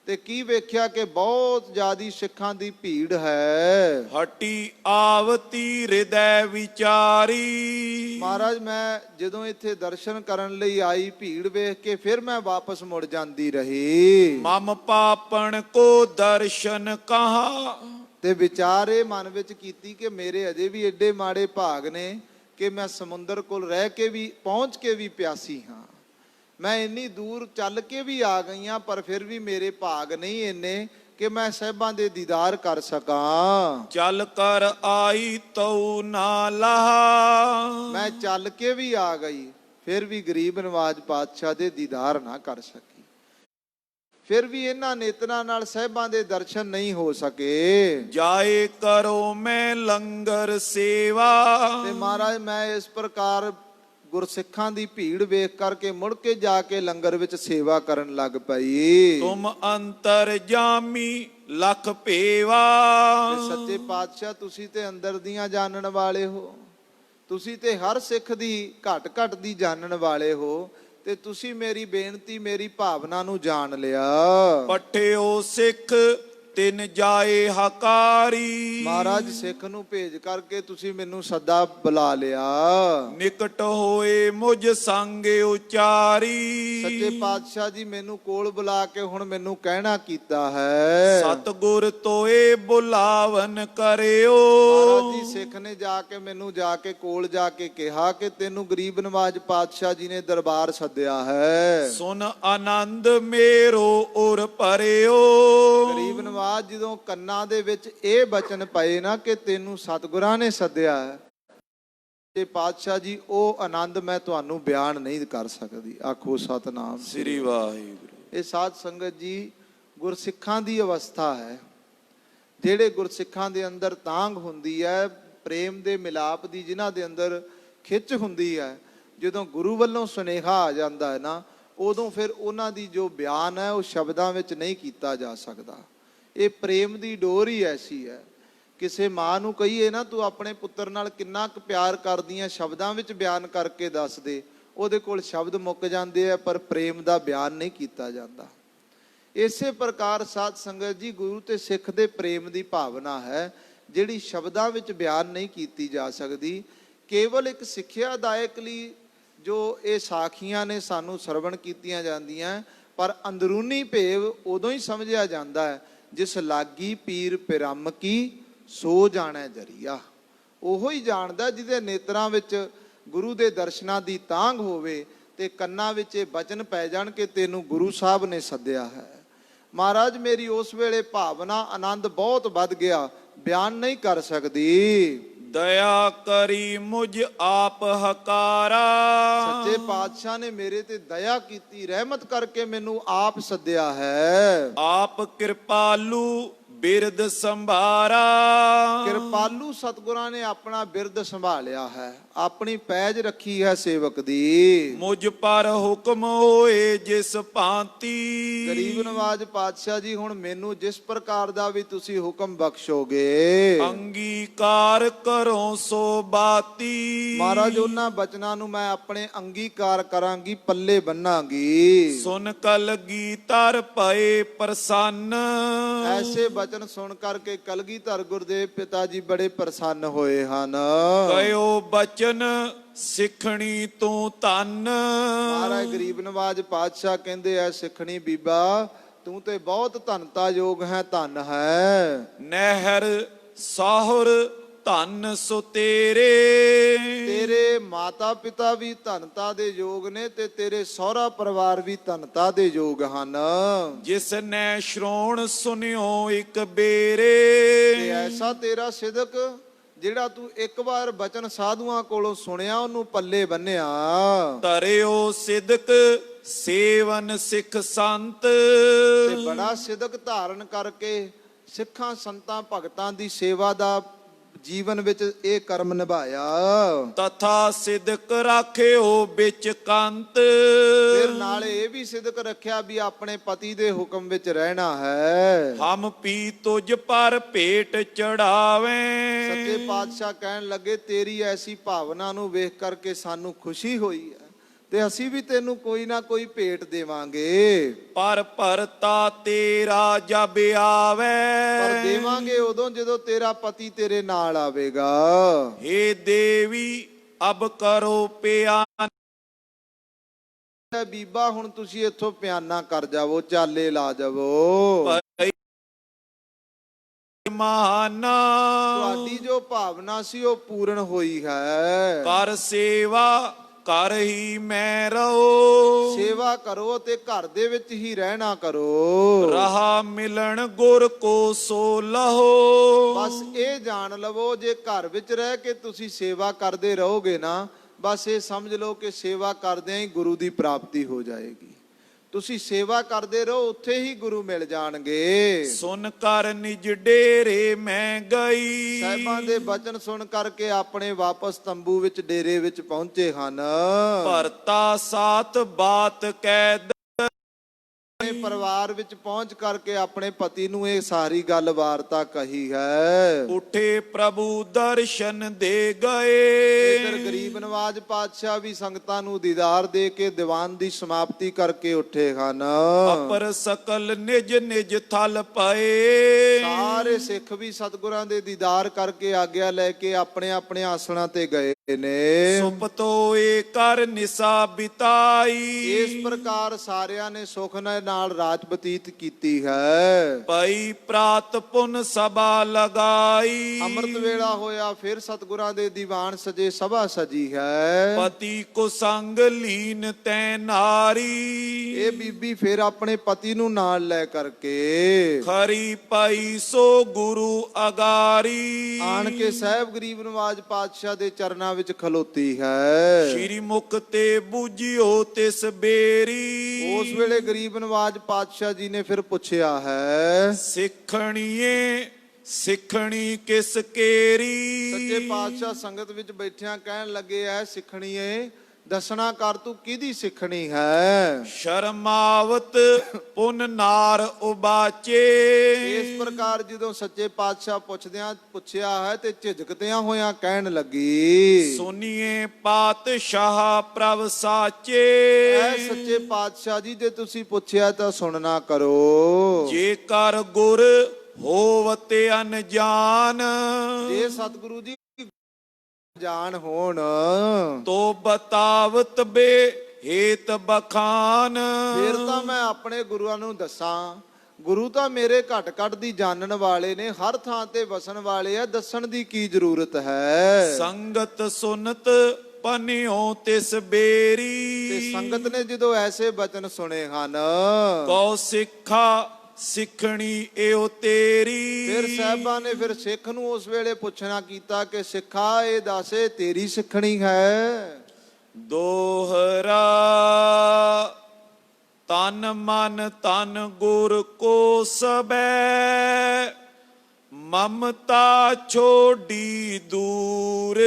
ਤੇ ਕੀ ਵੇਖਿਆ ਕਿ ਬਹੁਤ ਜ਼ਿਆਦੀ ਸਿੱਖਾਂ ਦੀ ਭੀੜ ਹੈ। ਹਟੀ ਆਵਤੀ ਹਿਰਦੈ ਵਿਚਾਰੀ। ਮਹਾਰਾਜ ਮੈਂ ਜਦੋਂ ਇੱਥੇ ਦਰਸ਼ਨ ਕਰਨ ਲਈ ਆਈ, ਭੀੜ ਵੇਖ ਕੇ ਫਿਰ ਮੈਂ ਵਾਪਸ ਮੁੜ ਜਾਂਦੀ ਰਹੀ। ਮਮ ਪਾਪਣ ਕੋ ਦਰਸ਼ਨ ਕਹਾ। ਤੇ ਵਿਚਾਰੇ ਮਨ ਵਿੱਚ ਕੀਤੀ ਕਿ ਮੇਰੇ ਅਜੇ ਵੀ ਏਡੇ ਮਾੜੇ ਭਾਗ ਨੇ ਕਿ ਮੈਂ ਸਮੁੰਦਰ ਕੋਲ ਰਹਿ ਕੇ ਵੀ, ਪਹੁੰਚ ਕੇ ਵੀ ਪਿਆਸੀ ਹਾਂ। ਮੈਂ ਇੰਨੀ ਦੂਰ ਚੱਲ ਕੇ ਵੀ ਆ ਗਈਆਂ, ਪਰ ਫਿਰ ਵੀ ਮੇਰੇ ਭਾਗ ਨਹੀਂ ਇੰਨੇ ਕਿ ਮੈਂ ਸਾਹਿਬਾਂ ਦੇ ਦੀਦਾਰ ਕਰ ਸਕਾਂ। ਚੱਲ ਕਰ ਆਈ ਤਉ ਨਾ ਲਹਾ। ਮੈਂ ਚੱਲ ਕੇ ਵੀ ਆ ਗਈ, ਫਿਰ ਵੀ ਗਰੀਬ ਨਵਾਜ ਪਾਤਸ਼ਾਹ ਦੇ ਦੀਦਾਰ ਨਾ ਕਰ ਸਕੀ। ਫਿਰ ਵੀ ਇਹਨਾਂ ਨੇਤਰਾਂ ਨਾਲ ਸਾਹਿਬਾਂ ਦੇ ਦਰਸ਼ਨ ਨਹੀਂ ਹੋ ਸਕੇ। ਜਾਏ ਕਰੋ ਮੈਂ ਲੰਗਰ ਸੇਵਾ। ਤੇ ਮਹਾਰਾਜ ਮੈਂ ਇਸ ਪ੍ਰਕਾਰ ਗੁਰਸਿੱਖਾਂ ਦੀ ਭੀੜ ਵੇਖ ਕਰਕੇ ਮੁੜ ਕੇ ਜਾ ਕੇ ਲੰਗਰ ਵਿੱਚ ਸੇਵਾ ਕਰਨ ਲੱਗ ਪਈ। ਤੁਮ ਅੰਤਰ ਜਾਮੀ ਲਖ ਭੇਵਾ। ਤੇ ਸੱਚੇ ਪਾਤਸ਼ਾਹ ਤੁਸੀਂ ਤੇ ਅੰਦਰ ਦੀਆਂ ਜਾਣਨ ਵਾਲੇ ਹੋ, ਤੁਸੀਂ ਤੇ ਹਰ ਸਿੱਖ ਦੀ ਘਟ ਘਟ ਦੀ ਜਾਣਨ ਵਾਲੇ ਹੋ, ਤੇ ਤੁਸੀਂ ਮੇਰੀ ਬੇਨਤੀ, ਮੇਰੀ ਭਾਵਨਾ ਨੂੰ ਜਾਣ ਲਿਆ। ਪਠਿਓ ਸਿੱਖ ਤਿਨ ਜਾਏ ਹਕਾਰੀ। ਮਹਾਰਾਜ ਸਿੱਖ ਨੂੰ ਭੇਜ ਕਰਕੇ ਤੁਸੀਂ ਮੈਨੂੰ ਸੱਦਾ ਬੁਲਾ ਲਿਆ। ਨਿਕਟ ਹੋਏ ਮੁਝ ਸੰਗ ਉਚਾਰੀ। ਸੱਚੇ ਪਾਤਸ਼ਾਹ ਜੀ ਮੈਨੂੰ ਕੋਲ ਬੁਲਾ ਕੇ ਹੁਣ ਮੈਨੂੰ ਕਹਿਣਾ ਕੀਤਾ ਹੈ। ਸਤਿਗੁਰ ਤੋਏ ਬੁਲਾਵਨ ਕਰਿਓ। ਮਹਾਰਾਜ ਜੀ ਸਿੱਖ ਨੇ ਜਾ ਕੇ ਮੈਨੂੰ ਜਾ ਕੇ ਕੋਲ ਜਾ ਕੇ ਕਿਹਾ ਕਿ ਤੈਨੂੰ ਗਰੀਬ ਨਵਾਜ ਪਾਤਸ਼ਾਹ ਜੀ ਨੇ ਦਰਬਾਰ ਸੱਦਿਆ ਹੈ। ਸੁਨ ਆਨੰਦ ਮੇਰੋ ਉਰ ਭਰਿਓ। ਗਰੀਬ ਨਵਾਜ ਜਦੋਂ ਕੰਨਾਂ ਦੇ ਵਿੱਚ ਇਹ ਬਚਨ ਪਏ ਨਾ ਕਿ ਤੈਨੂੰ ਸਤਿਗੁਰਾਂ ਨੇ ਸੱਦਿਆ ਹੈ, ਤੇ ਪਾਤਸ਼ਾਹ ਜੀ ਉਹ ਆਨੰਦ ਮੈਂ ਤੁਹਾਨੂੰ ਬਿਆਨ ਨਹੀਂ ਕਰ ਸਕਦੀ। ਆਖੋ ਸਤਨਾਮ ਸ੍ਰੀ ਵਾਹਿਗੁਰੂ। ਇਹ ਸਾਧ ਸੰਗਤ ਜੀ ਗੁਰਸਿੱਖਾਂ ਦੀ ਅਵਸਥਾ ਹੈ। ਜਿਹੜੇ ਗੁਰਸਿੱਖਾਂ ਦੇ ਅੰਦਰ ਤਾਂਘ ਹੁੰਦੀ ਹੈ, ਪ੍ਰੇਮ ਦੇ ਮਿਲਾਪ ਦੀ, ਜਿਨ੍ਹਾਂ ਦੇ ਅੰਦਰ ਖਿੱਚ ਹੁੰਦੀ ਹੈ, ਜਦੋਂ ਗੁਰੂ ਵੱਲੋਂ ਸੁਨੇਹਾ ਆ ਜਾਂਦਾ ਹੈ ਨਾ, ਉਦੋਂ ਫਿਰ ਉਹਨਾਂ ਦੀ ਜੋ ਬਿਆਨ ਹੈ ਉਹ ਸ਼ਬਦਾਂ ਵਿੱਚ ਨਹੀਂ ਕੀਤਾ ਜਾ ਸਕਦਾ। ਇਹ ਪ੍ਰੇਮ ਦੀ ਡੋਰ ਹੀ ਐਸੀ ਹੈ। ਕਿਸੇ ਮਾਂ ਨੂੰ ਕਹੀਏ ਨਾ ਤੂੰ ਆਪਣੇ ਪੁੱਤਰ ਨਾਲ ਕਿੰਨਾ ਕੁ ਪਿਆਰ ਕਰਦੀ ਹੈ, ਸ਼ਬਦਾਂ ਵਿੱਚ ਬਿਆਨ ਕਰਕੇ ਦੱਸ ਦੇ, ਉਹਦੇ ਕੋਲ ਸ਼ਬਦ ਮੁੱਕ ਜਾਂਦੇ ਆ, ਪਰ ਪ੍ਰੇਮ ਦਾ ਬਿਆਨ ਨਹੀਂ ਕੀਤਾ ਜਾਂਦਾ। ਇਸੇ ਪ੍ਰਕਾਰ ਸਾਧ ਸੰਗਤ ਜੀ ਗੁਰੂ ਤੇ ਸਿੱਖ ਦੇ ਪ੍ਰੇਮ ਦੀ ਭਾਵਨਾ ਹੈ, ਜਿਹੜੀ ਸ਼ਬਦਾਂ ਵਿੱਚ ਬਿਆਨ ਨਹੀਂ ਕੀਤੀ ਜਾ ਸਕਦੀ। ਕੇਵਲ ਇੱਕ ਸਿੱਖਿਆਦਾਇਕ ਲਈ ਜੋ ਇਹ ਸਾਖੀਆਂ ਨੇ ਸਾਨੂੰ ਸਰਵਣ ਕੀਤੀਆਂ ਜਾਂਦੀਆਂ, ਪਰ ਅੰਦਰੂਨੀ ਭੇਵ ਉਦੋਂ ਹੀ ਸਮਝਿਆ ਜਾਂਦਾ ਹੈ ਜਿਸ ਲਾਗੀ ਪੀਰ ਪਿਰਮ ਕੀ ਸੋ ਜਾਣੈ ਜਰੀਆ। ਉਹੋ ਹੀ ਜਾਣਦਾ ਜਿਹਦੇ ਨੇਤਰਾਂ ਵਿੱਚ ਗੁਰੂ ਦੇ ਦਰਸ਼ਨਾਂ ਦੀ ਤਾਂਘ ਹੋਵੇ ਤੇ ਕੰਨਾਂ ਵਿੱਚ ਇਹ ਬਚਨ ਪੈ ਜਾਣ ਕਿ ਤੈਨੂੰ ਗੁਰੂ ਸਾਹਿਬ ਨੇ ਸੱਦਿਆ ਹੈ। ਮਹਾਰਾਜ ਮੇਰੀ ਉਸ ਵੇਲੇ ਭਾਵਨਾ, ਆਨੰਦ ਬਹੁਤ ਵੱਧ ਗਿਆ, ਬਿਆਨ ਨਹੀਂ ਕਰ ਸਕਦੀ। ਦਇਆ ਕਰੀ ਮੁਝ ਆਪ ਹਕਾਰਾ। ਸੱਚੇ ਪਾਤਸ਼ਾਹ ਨੇ ਮੇਰੇ ਤੇ ਦਇਆ ਕੀਤੀ, ਰਹਿਮਤ ਕਰਕੇ ਮੈਨੂੰ ਆਪ ਸੱਦਿਆ ਹੈ। ਆਪ ਕਿਰਪਾਲੂ ਬਿਰਦ ਸੰਭਾਰਾ। ਕਿਰਪਾਲੂ ਸਤਿਗੁਰਾਂ ਨੇ ਆਪਣਾ ਬਿਰਦ ਸੰਭਾਲਿਆ ਹੈ, ਆਪਣੀ ਪੈਜ ਰੱਖੀ ਹੈ ਸੇਵਕ ਦੀ। ਮੁਝ ਪਰ ਹੁਕਮ ਹੋਏ ਜਿਸ ਭਾਂਤੀ। ਗਰੀਬ ਨਵਾਜ ਪਾਤਸ਼ਾਹ ਜੀ, ਹੁਣ ਮੈਨੂੰ ਜਿਸ ਪ੍ਰਕਾਰ ਦਾ ਵੀ ਤੁਸੀਂ ਹੁਕਮ ਬਖਸ਼ੋਗੇ, ਅੰਗੀਕਾਰ ਕਰੋ ਸੋ ਬਾਤੀ। ਮਹਾਰਾਜ ਉਹਨਾਂ ਬਚਨਾਂ ਨੂੰ ਮੈਂ ਆਪਣੇ ਅੰਗੀਕਾਰ ਕਰਾਂਗੀ, ਪੱਲੇ ਬੰਨਾਂਗੀ। ਸੁਨ ਕਲਗੀ ਤਰ ਪਏ ਪ੍ਰਸੰਨ। ਐਸੇ ਬਚਨ ਸੁਣ ਕਰਕੇ ਕਲਗੀਧਰ ਗੁਰਦੇਵ ਪਿਤਾ ਜੀ ਬੜੇ ਪ੍ਰਸੰਨ ਹੋਏ ਹਨ। ਕਯੋ ਬਚਨ ਸਿੱਖਣੀ ਤੂੰ ਧੰਨ। ਮਹਾਰਾਜ ਗਰੀਬ ਨਵਾਜ ਪਾਤਸ਼ਾਹ ਕਹਿੰਦੇ ਐ, ਸਿੱਖਣੀ ਬੀਬਾ ਤੂੰ ਤੇ ਬਹੁਤ ਧੰਨਤਾ ਯੋਗ ਹੈ, ਧੰਨ ਹੈ। ਨਹਿਰ ਸਾਹੁਰ ਧੰਨ ਸੋ ਤੇਰੇ। ਤੇਰੇ ਮਾਤਾ ਪਿਤਾ ਵੀ ਧੰਨਤਾ ਦੇ ਯੋਗ ਨੇ ਤੇ ਤੇਰੇ ਸਹੁਰਾ ਪਰਿਵਾਰ ਵੀ ਧੰਨਤਾ ਦੇ ਯੋਗ ਹਨ। ਜਿਸ ਨੇ ਸ਼੍ਰੋਣ ਸੁਨਿਓ ਇੱਕ ਬੇਰੇ। ਤੇ ਐਸਾ ਤੇਰਾ ਸਿਦਕ ਜਿਹੜਾ ਤੂੰ ਇੱਕ ਵਾਰ ਬਚਨ ਸਾਧੂਆਂ ਕੋਲੋਂ ਸੁਣਿਆ, ਉਹਨੂੰ ਪੱਲੇ ਬੰਨਿਆ। ਧਰਿਓ ਸਿਦਕ ਸੇਵਨ ਸਿੱਖ ਸੰਤ। ਤੇ ਬੜਾ ਸਿਦਕ ਧਾਰਨ ਕਰਕੇ ਸਿੱਖਾਂ ਸੰਤਾਂ ਭਗਤਾਂ ਦੀ ਸੇਵਾ ਦਾ ਜੀਵਨ ਵਿੱਚ ਇਹ ਕਰਮ ਨਿਭਾਇਆ। ਤਥਾ ਸਿਦਕ ਰਾਖਿਓ ਵਿੱਚ ਕੰਤ। ਫਿਰ ਨਾਲੇ ਇਹ ਵੀ ਸਿਦਕ ਰੱਖਿਆ ਵੀ ਆਪਣੇ ਪਤੀ ਦੇ ਹੁਕਮ ਵਿੱਚ ਰਹਿਣਾ ਹੈ। ਹਮ ਪੀ ਤੁਝ ਪਰ ਭੇਟ ਚੜਾਵੇਂ। ਸੱਚੇ ਪਾਤਸ਼ਾਹ ਕਹਿਣ ਲੱਗੇ, ਤੇਰੀ ਐਸੀ ਭਾਵਨਾ ਨੂੰ ਵੇਖ ਕਰਕੇ ਸਾਨੂੰ ਖੁਸ਼ੀ ਹੋਈ ਹੈ ਤੇ ਅਸੀਂ ਵੀ ਤੈਨੂੰ ਕੋਈ ਨਾ ਕੋਈ ਭੇਟ ਦੇਵਾਂਗੇ। ਪਰ ਭਰਤਾ ਤੇਰਾ ਜਬ ਆਵੇ। ਪਰ ਦੇਵਾਂਗੇ ਉਦੋਂ ਜਦੋਂ ਤੇਰਾ ਪਤੀ ਤੇਰੇ ਨਾਲ ਆਵੇਗਾ। ਹੇ ਦੇਵੀ ਅਬ ਕਰੋ ਪਿਆਨ। ਬੀਬਾ ਹੁਣ ਤੁਸੀਂ ਇੱਥੋਂ ਪਿਆਨਾ ਕਰ ਜਾਵੋ, ਚਾਲੇ ਲਾ ਜਾਵੋ। ਮਾਨਾ ਤੁਹਾਡੀ ਜੋ ਭਾਵਨਾ ਸੀ ਉਹ ਪੂਰਨ ਹੋਈ ਹੈ। ਕਰ ਸੇਵਾ ਘਰ ਹੀ ਮੈਂ ਰਹੋ। ਸੇਵਾ ਕਰੋ ਤੇ ਘਰ ਦੇ ਵਿੱਚ ਹੀ ਰਹਿਣਾ ਕਰੋ। ਰਹਾ ਮਿਲਣ ਗੁਰ ਕੋ ਸੋ ਲਹੋ। ਬਸ ਇਹ ਜਾਣ ਲਵੋ, ਜੇ ਘਰ ਵਿੱਚ ਰਹਿ ਕੇ ਤੁਸੀਂ ਸੇਵਾ ਕਰਦੇ ਰਹੋਗੇ ਨਾ, ਬਸ ਇਹ ਸਮਝ ਲਓ ਕਿ ਸੇਵਾ ਕਰਦਿਆਂ ਹੀ ਗੁਰੂ ਦੀ ਪ੍ਰਾਪਤੀ ਹੋ ਜਾਏਗੀ। ਤੁਸੀਂ ਸੇਵਾ ਕਰਦੇ ਰਹੋ, ਉੱਥੇ ਹੀ ਗੁਰੂ ਮਿਲ ਜਾਣਗੇ। ਸੁਨ ਕਰ ਨਿਜ ਡੇਰੇ ਮੈਂ ਗਈ। ਸਾਹਿਬਾਂ ਦੇ ਬਚਨ ਸੁਣ ਕਰਕੇ ਆਪਣੇ ਵਾਪਸ ਤੰਬੂ ਵਿੱਚ ਡੇਰੇ ਵਿੱਚ ਪਹੁੰਚੇ ਹਨ। ਭਰਤਾ ਸਾਥ ਬਾਤ ਕੈਦ। ਪਰਿਵਾਰ ਵਿੱਚ ਪਹੁੰਚ ਕਰਕੇ ਆਪਣੇ ਪਤੀ ਨੂੰ ਇਹ ਸਾਰੀ ਗੱਲ ਵਾਰਤਾ ਕਹੀ ਹੈ। ਉਠੇ ਪ੍ਰਭੂ ਦਰਸ਼ਨ ਦੇ ਗਏ। ਇਧਰ ਗਰੀਬ ਨਵਾਜ ਪਾਤਸ਼ਾਹ ਵੀ ਸੰਗਤਾਂ ਨੂੰ ਦੀਦਾਰ ਦੇ ਕੇ ਦੀਵਾਨ ਦੀ ਸਮਾਪਤੀ ਕਰਕੇ ਉੱਠੇ ਹਨ। ਅਪਰ ਸਕਲ ਨਿਜ ਨਿਜ ਥਲ ਪਏ। ਸਾਰੇ ਸਿੱਖ ਵੀ ਸਤਿਗੁਰਾਂ ਦੇ ਦੀਦਾਰ ਕਰਕੇ ਆਗਿਆ ਲੈ ਕੇ ਆਪਣੇ ਆਪਣੇ ਆਸਣਾਂ ਤੇ ਗਏ ਨੇ। ਸੁਪਤੋਏ ਕਰ ਨਿਸਾ ਬਿਤਾਈ। ਇਸ ਪ੍ਰਕਾਰ ਸਾਰਿਆਂ ਨੇ ਸੁਖ ਨਾਲ ਰਾਤ ਬਤੀਤ ਕੀਤੀ ਹੈ। ਪਈ ਪ੍ਰਾਤ ਪੁਨ ਸਭਾ ਲਗਾਈ। ਅੰਮ੍ਰਿਤ ਵੇਲਾ ਹੋਇਆ, ਫਿਰ ਸਤਿਗੁਰਾਂ ਦੇ ਦੀਵਾਨ ਸਜੇ, ਸਭਾ ਸਜੀ ਹੈ। ਪਤੀ ਕੋ ਸੰਗ ਲੀਨ ਤੈ ਨਾਰੀ। ਇਹ ਬੀਬੀ ਫਿਰ ਆਪਣੇ ਪਤੀ ਨੂੰ ਨਾਲ ਲੈ ਕਰਕੇ ਖਰੀ ਪਾਈ ਸੋ ਗੁਰੂ ਅਗਾਰੀ। ਆਣ ਕੇ ਸਾਹਿਬ ਗਰੀਬ ਨਵਾਜ ਪਾਤਸ਼ਾਹ ਦੇ ਚਰਨਾਂ ਵਿੱਚ ਖਲੋਤੀ ਹੈ। ਸ਼੍ਰੀ ਮੁਖ ਤੇ ਬੂਝਿਓ ਤਿਸ ਬੇਰੀ। ਉਸ ਵੇਲੇ ਗਰੀਬ ਨਵਾਜ ਪਾਤਸ਼ਾਹ ਜੀ ਨੇ ਫਿਰ ਪੁੱਛਿਆ ਹੈ, ਸਿੱਖਣੀਏ ਸਿੱਖਣੀ ਕਿਸ ਕੇਰੀ। ਸੱਚੇ ਪਾਤਸ਼ਾਹ ਸੰਗਤ ਵਿੱਚ ਬੈਠਿਆਂ ਕਹਿਣ ਲੱਗੇ ਐ, ਸਿੱਖਣੀਏ ਦੱਸਣਾ ਕਰ ਤੂੰ ਕਿਹਦੀ ਸਿੱਖਣੀ ਹੈ। ਸ਼ਰਮਾਵਤ ਪੁਨ ਨਾਰ ਉਬਾਚੇ। ਇਸ ਪ੍ਰਕਾਰ ਜਦੋਂ ਸੱਚੇ ਪਾਤਸ਼ਾਹ ਪੁੱਛਿਆ ਹੈ ਤੇ ਝਿਜਕਦਿਆਂ ਹੋਇਆਂ ਕਹਿਣ ਲੱਗੀ, ਸੁਨੀਏ ਪਾਤਸ਼ਾਹ ਪ੍ਰਭ ਸਾਚੇ। ਐ ਸੱਚੇ ਪਾਤਸ਼ਾਹ ਜੀ ਜੇ ਤੁਸੀਂ ਪੁੱਛਿਆ ਤਾਂ ਸੁਣਨਾ ਕਰੋ। ਜੇ ਕਰ ਗੁਰ ਹੋਵਤੇ ਅਨਜਾਨ। ਜੇ ਸਤਿਗੁਰੂ ਜੀ ਜਾਣ ਹੋਣ ਤੋ ਬਤਾਵਤ ਬੇ ਹੇਤ ਬਖਾਨ। ਫਿਰ ਤਾਂ ਮੈਂ ਆਪਣੇ ਗੁਰੂਆਂ ਨੂੰ ਦੱਸਾਂ। ਗੁਰੂ ਤਾਂ ਮੇਰੇ ਘਟ ਘਟ ਦੀ ਜਾਣਨ ਵਾਲੇ ਨੇ, ਹਰ ਥਾਂ ਤੇ ਵਸਣ ਵਾਲੇ ਆ, ਦੱਸਣ ਦੀ ਕੀ ਜ਼ਰੂਰਤ ਹੈ। ਸੰਗਤ ਸੁਨਤ ਪਨਿਓ ਤਿਸ ਬੇਰੀ। ਤੇ ਸੰਗਤ ਨੇ ਜਦੋਂ ਐਸੇ ਬਚਨ ਸੁਣੇ ਹਨ, ਕਉ ਸਿੱਖਾ ਸਿੱਖਣੀ ਏਓ ਤੇਰੀ। ਫਿਰ ਸਾਹਿਬਾਂ ਨੇ ਫਿਰ ਸਿੱਖ ਨੂੰ ਉਸ ਵੇਲੇ ਪੁੱਛਣਾ ਕੀਤਾ ਕਿ ਸਿੱਖਾ ਇਹ ਦੱਸੇ ਤੇਰੀ ਸਿੱਖਣੀ ਹੈ। ਦੋਹਰਾ ਤਨ ਮਨ ਤਨ ਗੁਰ ਕੋ ਸਬੈ। ਮਮਤਾ ਛੋਡੀ ਦੂਰ।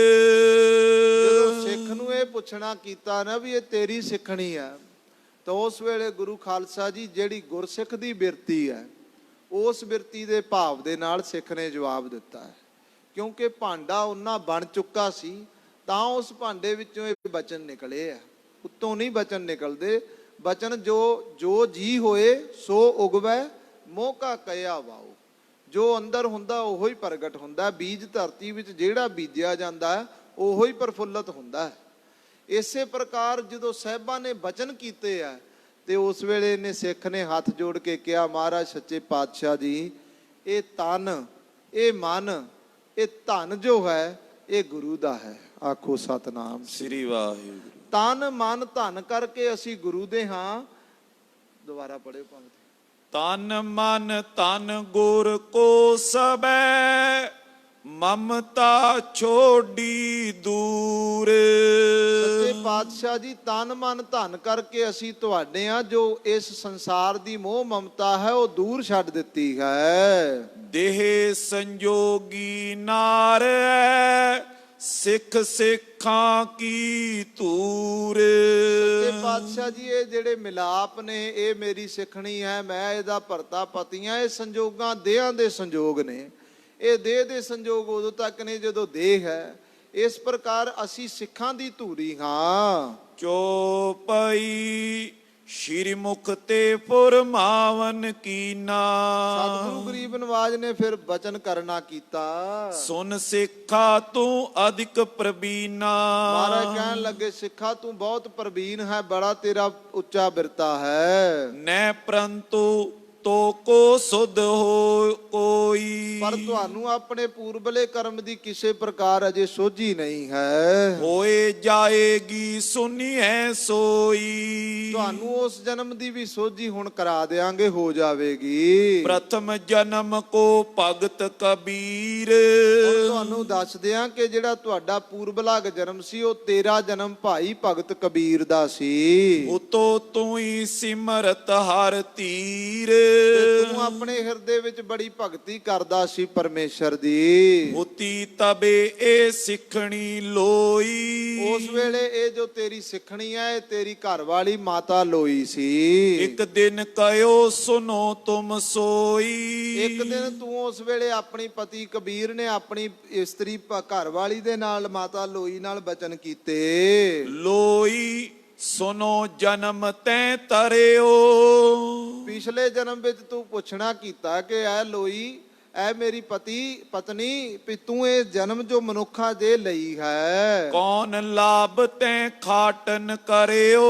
ਜਦੋਂ ਸਿੱਖ ਨੂੰ ਇਹ ਪੁੱਛਣਾ ਕੀਤਾ ਨਾ ਵੀ ਇਹ ਤੇਰੀ ਸਿੱਖਣੀ ਆ, ਤਾਂ ਉਸ ਵੇਲੇ ਗੁਰੂ ਖਾਲਸਾ ਜੀ ਜਿਹੜੀ ਗੁਰਸਿੱਖ ਦੀ ਬਿਰਤੀ ਹੈ, ਉਸ ਬਿਰਤੀ ਦੇ ਭਾਵ ਦੇ ਨਾਲ ਸਿੱਖ ਨੇ ਜਵਾਬ ਦਿੱਤਾ ਹੈ। ਕਿਉਂਕਿ ਭਾਂਡਾ ਉਹਨਾਂ ਬਣ ਚੁੱਕਾ ਸੀ, ਤਾਂ ਉਸ ਭਾਂਡੇ ਵਿੱਚੋਂ ਇਹ ਬਚਨ ਨਿਕਲੇ ਆ, ਉੱਤੋਂ ਨਹੀਂ ਬਚਨ ਨਿਕਲਦੇ। ਬਚਨ ਜੋ ਜੀ ਹੋਏ ਸੋ ਉਗਵੈ, ਮੋਹ ਕਾ ਕਹਿਆ ਵਾਓ। ਜੋ ਅੰਦਰ ਹੁੰਦਾ ਉਹੋ ਹੀ ਪ੍ਰਗਟ ਹੁੰਦਾ। ਬੀਜ ਧਰਤੀ ਵਿੱਚ ਜਿਹੜਾ ਬੀਜਿਆ ਜਾਂਦਾ ਹੈ ਉਹੋ ਹੀ ਪ੍ਰਫੁੱਲਤ ਹੁੰਦਾ ਹੈ। ਇਸੇ ਪ੍ਰਕਾਰ ਜਦੋਂ ਸਾਹਿਬਾਂ ਨੇ ਬਚਨ ਕੀਤੇ ਆ, ਤੇ ਉਸ ਵੇਲੇ ਨੇ ਸਿੱਖ ਨੇ ਹੱਥ ਜੋੜ ਕੇ ਕਿਹਾ, ਮਹਾਰਾਜ ਸੱਚੇ ਪਾਤਸ਼ਾਹ ਜੀ, ਇਹ ਤਨ, ਇਹ ਮਨ, ਇਹ ਧਨ ਜੋ ਹੈ ਇਹ ਗੁਰੂ ਦਾ ਹੈ। ਆਖੋ ਸਤਨਾਮ ਸ੍ਰੀ ਵਾਹਿਗੁਰੂ। ਤਨ ਮਨ ਧਨ ਕਰਕੇ ਅਸੀਂ ਗੁਰੂ ਦੇ ਹਾਂ। ਦੁਬਾਰਾ ਪੜਿਓ ਪੰਕਤੀ। ਤਨ ਮਨ ਧਨ ਗੁਰ ਕੋ ਸਬੈ, ਮਮਤਾ ਛੋਡੀ ਦੂਰ। ਸੱਚੇ ਪਾਤਸ਼ਾਹ ਜੀ, ਤਨ ਮਨ ਧਨ ਕਰਕੇ ਅਸੀਂ ਤੁਹਾਡੇ ਆ, ਜੋ ਇਸ ਸੰਸਾਰ ਦੀ ਮੋਹ ਮਮਤਾ ਹੈ ਉਹ ਦੂਰ ਛੱਡ ਦਿੱਤੀ ਹੈ। ਦੇਹ ਸੰਜੋਗੀ ਨਾਰ ਹੈ, ਸਿੱਖ ਸਿੱਖਾਂ ਕੀ ਧੂਰ। ਸੱਚੇ ਪਾਤਸ਼ਾਹ ਜੀ, ਇਹ ਜਿਹੜੇ ਮਿਲਾਪ ਨੇ ਇਹ ਮੇਰੀ ਸਿੱਖਣੀ ਹੈ, ਮੈਂ ਇਹਦਾ ਭਰਤਾ ਪਤੀ ਹਾਂ। ਇਹ ਸੰਜੋਗਾਂ ਦੇਹਾਂ ਦੇ ਸੰਜੋਗ ਨੇ। ਇਹ ਦੇਹ ਦੇ ਸੰਜੋਗ ਉਦੋਂ ਤੱਕ ਨੇ ਜਦੋਂ ਦੇਹ ਹੈ। ਇਸ ਪ੍ਰਕਾਰ ਅਸੀਂ ਸਿੱਖਾਂ ਦੀ ਧੂਰੀ ਹਾਂ। ਚੋਪਈ ਸ਼੍ਰੀ ਮੁਖ ਤੇ ਫੁਰਮਾਵਨ ਕੀਨਾ। ਸਤਿਗੁਰੂ ਗਰੀਬ ਨਵਾਜ ਨੇ ਫਿਰ ਬਚਨ ਕਰਨਾ ਕੀਤਾ। ਸੁਨ ਸਿੱਖਾ ਤੂੰ ਅਧਿਕ ਪ੍ਰਬੀਨਾ। ਮਹਾਰਾਜ ਕਹਿਣ ਲੱਗੇ, ਸਿੱਖਾ ਤੂੰ ਬਹੁਤ ਪ੍ਰਬੀਨ ਹੈ, ਬੜਾ ਤੇਰਾ ਉੱਚਾ ਬਿਰਤਾ ਹੈ। ਨੈ ਪ੍ਰੰਤੂ ਤੋ ਕੋ ਸੁਧ ਹੋ ਕੋਈ। ਪਰ ਤੁਹਾਨੂੰ ਆਪਣੇ ਪੂਰਬਲੇ ਕਰਮ ਦੀ ਕਿਸੇ ਪ੍ਰਕਾਰ ਅਜੇ ਸੋਝੀ ਨਹੀਂ ਹੈ। ਹੋਏ ਜਾਏਗੀ ਸੁਨੀਐ ਸੋਈ। ਤੁਹਾਨੂੰ ਉਸ ਜਨਮ ਦੀ ਵੀ ਸੋਝੀ ਹੁਣ ਕਰਾ ਦੇਾਂਗੇ, ਹੋ ਜਾਵੇਗੀ। ਪ੍ਰਥਮ ਜਨਮ ਕੋ ਭਗਤ ਕਬੀਰ। ਹੁਣ ਤੁਹਾਨੂੰ ਦੱਸ ਦਿਆਂ ਕਿ ਜਿਹੜਾ ਤੁਹਾਡਾ ਪੂਰਬਲਾ ਜਨਮ ਸੀ ਉਹ ਤੇਰਾ ਜਨਮ ਭਾਈ ਭਗਤ ਕਬੀਰ ਦਾ ਸੀ। ਉਤੋਂ ਤੂੰ ਹੀ ਸਿਮਰਤ ਹਰ ਧੀਰ। ਤੂੰ ਆਪਣੇ ਹਿਰਦੇ ਵਿੱਚ ਬੜੀ ਭਗਤੀ ਕਰਦਾ ਸੀ ਪਰਮੇਸ਼ਰ ਦੀ। ਉਤੀ ਤਬੇ ਇਹ ਸਿੱਖਣੀ ਲੋਈ। ਉਸ ਵੇਲੇ ਇਹ ਜੋ ਤੇਰੀ ਸਿੱਖਣੀ ਹੈ ਇਹ ਤੇਰੀ ਘਰ ਵਾਲੀ ਮਾਤਾ ਲੋਈ ਸੀ। ਇੱਕ ਦਿਨ ਕਹਿਓ ਸੁਨੋ ਤੁਮ ਸੋਈ। ਇੱਕ ਦਿਨ ਤੂੰ ਉਸ ਵੇਲੇ ਆਪਣੀ ਪਤੀ ਕਬੀਰ ਨੇ ਆਪਣੀ ਇਸਤਰੀ ਘਰ ਵਾਲੀ ਦੇ ਨਾਲ ਮਾਤਾ ਲੋਈ ਨਾਲ ਬਚਨ ਕੀਤੇ। ਲੋਈ ਸੁਨੋ ਜਨਮ ਤੈ ਤਰਿਓ। ਪਿਛਲੇ ਜਨਮ ਵਿੱਚ ਤੂੰ ਪੁੱਛਣਾ ਕੀਤਾ ਕਿ ਐ ਲੋਈ, ਐ ਮੇਰੀ ਪਤਨੀ, ਵੀ ਤੂੰ ਇਹ ਜਨਮ ਜੋ ਮਨੁੱਖਾ ਦੇ ਲਈ ਹੈ, ਕੌਣ ਲਾਭ ਤੈ ਖਾਟਨ ਕਰਿਓ।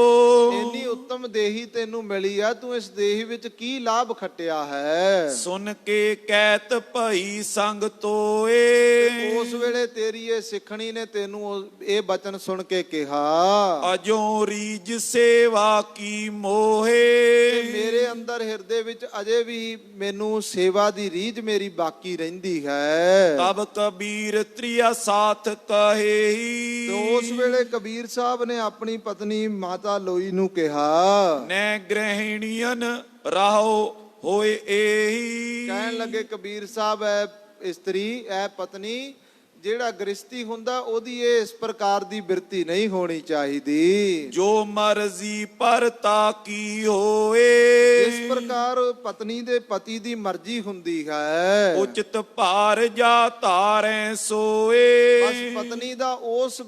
ਇੰਨੀ ਉੱਤਮ ਦੇਹੀ ਤੈਨੂੰ ਮਿਲੀ ਆ, ਤੂੰ ਇਸ ਦੇਹੀ ਵਿੱਚ ਕੀ ਲਾਭ ਖੱਟਿਆ ਹੈ। ਸੁਨ ਕੇ ਕਹਿਤ ਭਈ ਸੰਗ ਤੋਏ। ਉਸ ਵੇਲੇ ਤੇਰੀ ਇਹ ਸਿੱਖਣੀ ਨੇ ਤੈਨੂੰ ਇਹ ਬਚਨ ਸੁਣ ਕੇ ਕਿਹਾ, ਅਜੋ ਰੀਜ ਸੇਵਾ ਕੀ ਮੋਹੇ। ਮੇਰੇ ਅੰਦਰ ਹਿਰਦੇ ਵਿੱਚ ਅਜੇ ਵੀ ਮੈਨੂੰ ਸੇਵਾ ਦੀ ਰੀਝ ਮੇਰੀ ਬਾਕੀ ਰਹਿੰਦੀ ਹੈ। ਤਬ ਕਬੀਰ ਤ੍ਰਿਆ ਸਾਥ ਕਹੇਹੀ। ਤੇ ਉਸ ਵੇਲੇ ਕਬੀਰ ਸਾਹਿਬ ਨੇ ਆਪਣੀ ਪਤਨੀ ਮਾਤਾ ਲੋਈ ਨੂੰ ਕਿਹਾ, ਨੈ ਗ੍ਰਹਿਣੀਆਂ ਰਹੋ ਹੋਏ ਇਹੀ। ਕਹਿਣ ਲੱਗੇ ਕਬੀਰ ਸਾਹਿਬ, ਐ ਇਸਤਰੀ, ਐ ਪਤਨੀ, ਜਿਹੜਾ ਗ੍ਰਸਤੀ ਹੁੰਦਾ ਉਹਦੀ ਇਹ ਇਸ ਪ੍ਰਕਾਰ ਦੀ ਬਿਰਤੀ ਨਹੀਂ ਹੋਣੀ ਚਾਹੀਦੀ। ਜੋ ਮਰਜ਼ੀ ਪਰਤਾ ਕੀ ਹੋਏ। ਇਸ ਪ੍ਰਕਾਰ ਪਤਨੀ ਦੇ ਪਤੀ ਦੀ ਮਰਜ਼ੀ ਹੁੰਦੀ ਹੈ। ਉਚਿਤ ਭਾਰ ਜਾ ਧਾਰੈ ਸੋਏ। ਬਸ ਪਤਨੀ ਦਾ ਉਸ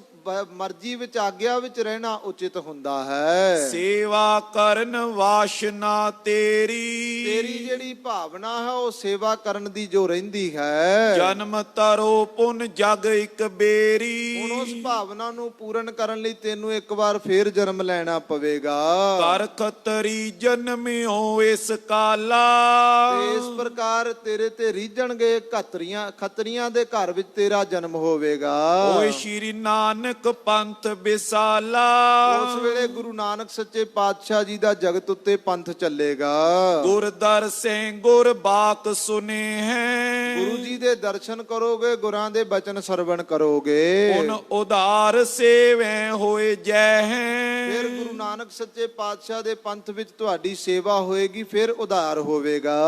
ਮਰਜ਼ੀ ਵਿੱਚ ਆਗਿਆ ਵਿੱਚ ਰਹਿਣਾ ਉਚਿਤ ਹੁੰਦਾ ਹੈ। ਸੇਵਾ ਕਰਨ ਵਾਸ਼ਨਾ ਤੇਰੀ। ਤੇਰੀ ਜਿਹੜੀ ਭਾਵਨਾ ਹੈ ਉਹ ਸੇਵਾ ਕਰਨ ਦੀ ਜੋ ਰਹਿੰਦੀ ਹੈ। ਜਨਮ ਤਰੋ ਪੁਨ ਜਗ ਇੱਕ ਬੇਰੀ। ਹੁਣ ਉਸ ਭਾਵਨਾ ਨੂੰ ਪੂਰਨ ਕਰਨ ਲਈ ਤੈਨੂੰ ਇੱਕ ਵਾਰ ਫੇਰ ਜਨਮ ਲੈਣਾ ਪਵੇਗਾ। ਕਰ ਖਤਰੀ ਜਨਮਿਓ ਇਸ ਕਾਲਾ। ਤੇ ਇਸ ਪ੍ਰਕਾਰ ਤੇਰੇ ਤੇ ਰੀਝਣਗੇ ਖੱਤਰੀਆਂ ਦੇ ਘਰ ਵਿੱਚ ਤੇਰਾ ਜਨਮ ਹੋਵੇਗਾ। ਓਏ ਸ਼੍ਰੀ ਨਾਨਕ ਨਾਨਕ ਪੰਥ ਵਿਸਾਲਾ। ਉਸ ਵੇਲੇ ਗੁਰੂ ਨਾਨਕ ਸੱਚੇ ਪਾਤਸ਼ਾਹ ਜੀ ਦਾ ਜਗਤ ਉੱਤੇ ਪੰਥ ਚੱਲੇਗਾ। ਗੁਰਦਰ ਸੇ ਗੁਰ ਬਾਕ ਸੁਨੇ ਹੈ। ਗੁਰੂ ਜੀ ਦੇ ਦਰਸ਼ਨ ਕਰੋਗੇ, ਗੁਰਾਂ ਦੇ ਬਚਨ ਸਰਵਣ ਕਰੋਗੇ। ਉਨ ਉਧਾਰ ਸੇਵੈ ਹੋਏ ਜੈ ਹੈ। ਫਿਰ ਗੁਰੂ ਨਾਨਕ ਸੱਚੇ ਪਾਤਸ਼ਾਹ ਦੇ ਪੰਥ ਵਿੱਚ ਤੁਹਾਡੀ ਸੇਵਾ ਹੋਏਗੀ, ਫਿਰ ਉਧਾਰ ਹੋਵੇਗਾ।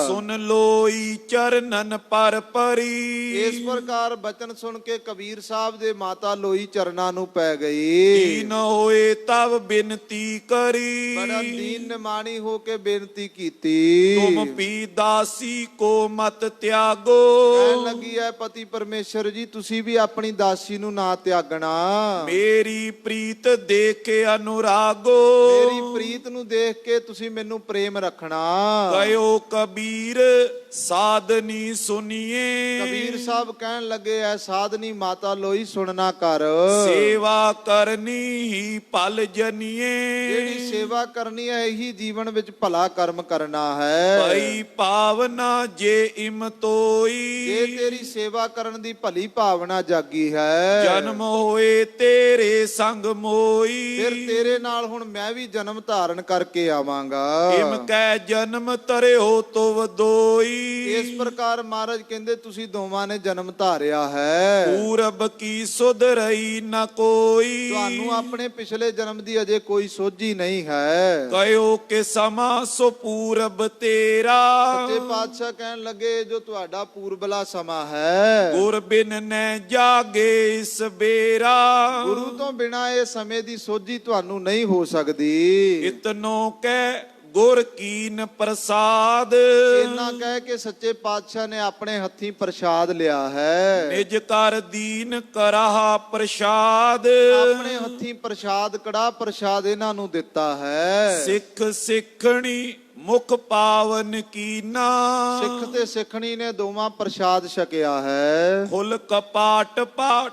ਸੁਨ ਲੋਈ ਚਰਨਨ ਪਰ ਪਰੀ। ਇਸ ਪ੍ਰਕਾਰ ਬਚਨ ਸੁਣ ਕੇ ਕਬੀਰ ਸਾਹਿਬ ਦੇ ਮਾਤਾ ਲੋਈ ਚਰਨਾਂ ਨੂੰ ਪੈ ਗਈ। ਦੀਨ ਹੋਏ ਤਬ ਬਿਨਤੀ ਕਰੀ। ਬੜਾ ਦੀਨ ਨਿਮਾਣੀ ਹੋ ਕੇ ਬੇਨਤੀ ਕੀਤੀ। ਤੁਮ ਪੀ ਦਾਸੀ ਕੋ ਮਤ ਤਿਆਗੋ। ਕਹਿਣ ਲੱਗੀ ਹੈ ਪਤੀ ਪਰਮੇਸ਼ਰ ਜੀ, ਤੁਸੀਂ ਵੀ ਆਪਣੀ ਦਾਸੀ ਨੂੰ ਨਾ ਤਿਆਗਣਾ। ਮੇਰੀ ਪ੍ਰੀਤ ਦੇਖ ਕੇ ਅਨੁਰਾਗੋ। ਮੇਰੀ ਪ੍ਰੀਤ ਨੂੰ ਦੇਖ ਕੇ ਤੁਸੀਂ ਮੈਨੂੰ ਪ੍ਰੇਮ ਰੱਖਣਾ। ਕਯੋ ਕਬੀਰ ਸਾਧਨੀ ਸੁਨੀਏ। ਕਬੀਰ ਸਾਹਿਬ ਕਹਿਣ ਲੱਗੇ ਐ ਸਾਧਨੀ ਮਾਤਾ ਲੋਈ ਸੁਣਨਾ ਕਰ। ਸੇਵਾ ਕਰਨੀ ਹੀ ਭਲ ਜਨੀਏ। ਜਿਹੜੀ ਸੇਵਾ ਕਰਨੀ ਹੈ ਇਹੀ ਜੀਵਨ ਵਿੱਚ ਭਲਾ ਕਰਮ ਕਰਨਾ ਹੈ। ਭਈ ਭਾਵਨਾ ਜੇ ਇਮ ਤੋਈ। ਜੇ ਤੇਰੀ ਸੇਵਾ ਕਰਨ ਦੀ ਭਲੀ ਭਾਵਨਾ ਜਾਗੀ ਹੈ, ਜਨਮ ਹੋਏ ਤੇਰੇ ਸੰਗ ਮੋਈ। ਫਿਰ ਤੇਰੇ ਨਾਲ ਹੁਣ ਮੈਂ ਵੀ ਜਨਮ ਧਾਰਨ ਕਰਕੇ ਆਵਾਂਗਾ। ਇਮ ਕੈ ਜਨਮ ਤਰਿਓ ਤੁਵ ਦੋਈ। ਇਸ ਪ੍ਰਕਾਰ ਮਹਾਰਾਜ ਕਹਿੰਦੇ ਤੁਸੀਂ ਦੋਵਾਂ ਨੇ ਜਨਮ ਧਾਰਿਆ ਹੈ। ਪੂਰਬ ਕੀ ਸੁਧ ਰਹੀ ਨ ਕੋਈ। ਤੁਹਾਨੂੰ ਆਪਣੇ ਪਿਛਲੇ ਜਨਮ ਦੀ ਅਜੇ ਕੋਈ ਸੋਝੀ ਨਹੀਂ ਹੈ। ਕਯੋ ਕਿ ਸਮਾ ਸੋ ਪੂਰਬ ਤੇਰਾ। ਸੱਚੇ ਪਾਤਸ਼ਾਹ ਕਹਿਣ ਲੱਗੇ ਜੋ ਤੁਹਾਡਾ ਪੂਰਬਲਾ ਸਮਾਂ ਹੈ, ਗੁਰ ਬਿਨ ਨੈ ਜਾਗੇ ਇਸ ਬੇਰਾ। ਗੁਰੂ ਤੋਂ ਬਿਨਾ ਇਹ ਸਮੇਂ ਦੀ ਸੋਝੀ ਤੁਹਾਨੂੰ ਨਹੀਂ ਹੋ ਸਕਦੀ। ਇਤਨੋ ਕਹਿ ਗੁਰ ਕੀਨ ਪ੍ਰਸਾਦ। ਇੰਨਾ ਕਹਿ ਕੇ ਸੱਚੇ ਪਾਤਸ਼ਾਹ ਨੇ ਆਪਣੇ ਹੱਥੀਂ ਪ੍ਰਸ਼ਾਦ ਲਿਆ ਹੈ। ਨਿਜ ਕਰ ਦੀਨ ਕਰਾਹ ਪ੍ਰਸਾਦ। ਆਪਣੇ ਹੱਥੀਂ ਪ੍ਰਸ਼ਾਦ ਕੜਾ ਪ੍ਰਸ਼ਾਦ ਇਹਨਾਂ ਨੂੰ ਦਿੱਤਾ ਹੈ। ਸਿੱਖ ਸਿੱਖਣੀ ਮੁਖ ਪਾਵਨ ਕੀਨਾ। ਸਿੱਖ ਤੇ ਸਿੱਖਣੀ ਨੇ ਦੋਵਾਂ ਪ੍ਰਸ਼ਾਦ ਛਕਿਆ ਹੈ। ਖੁੱਲ ਕਪਾਟ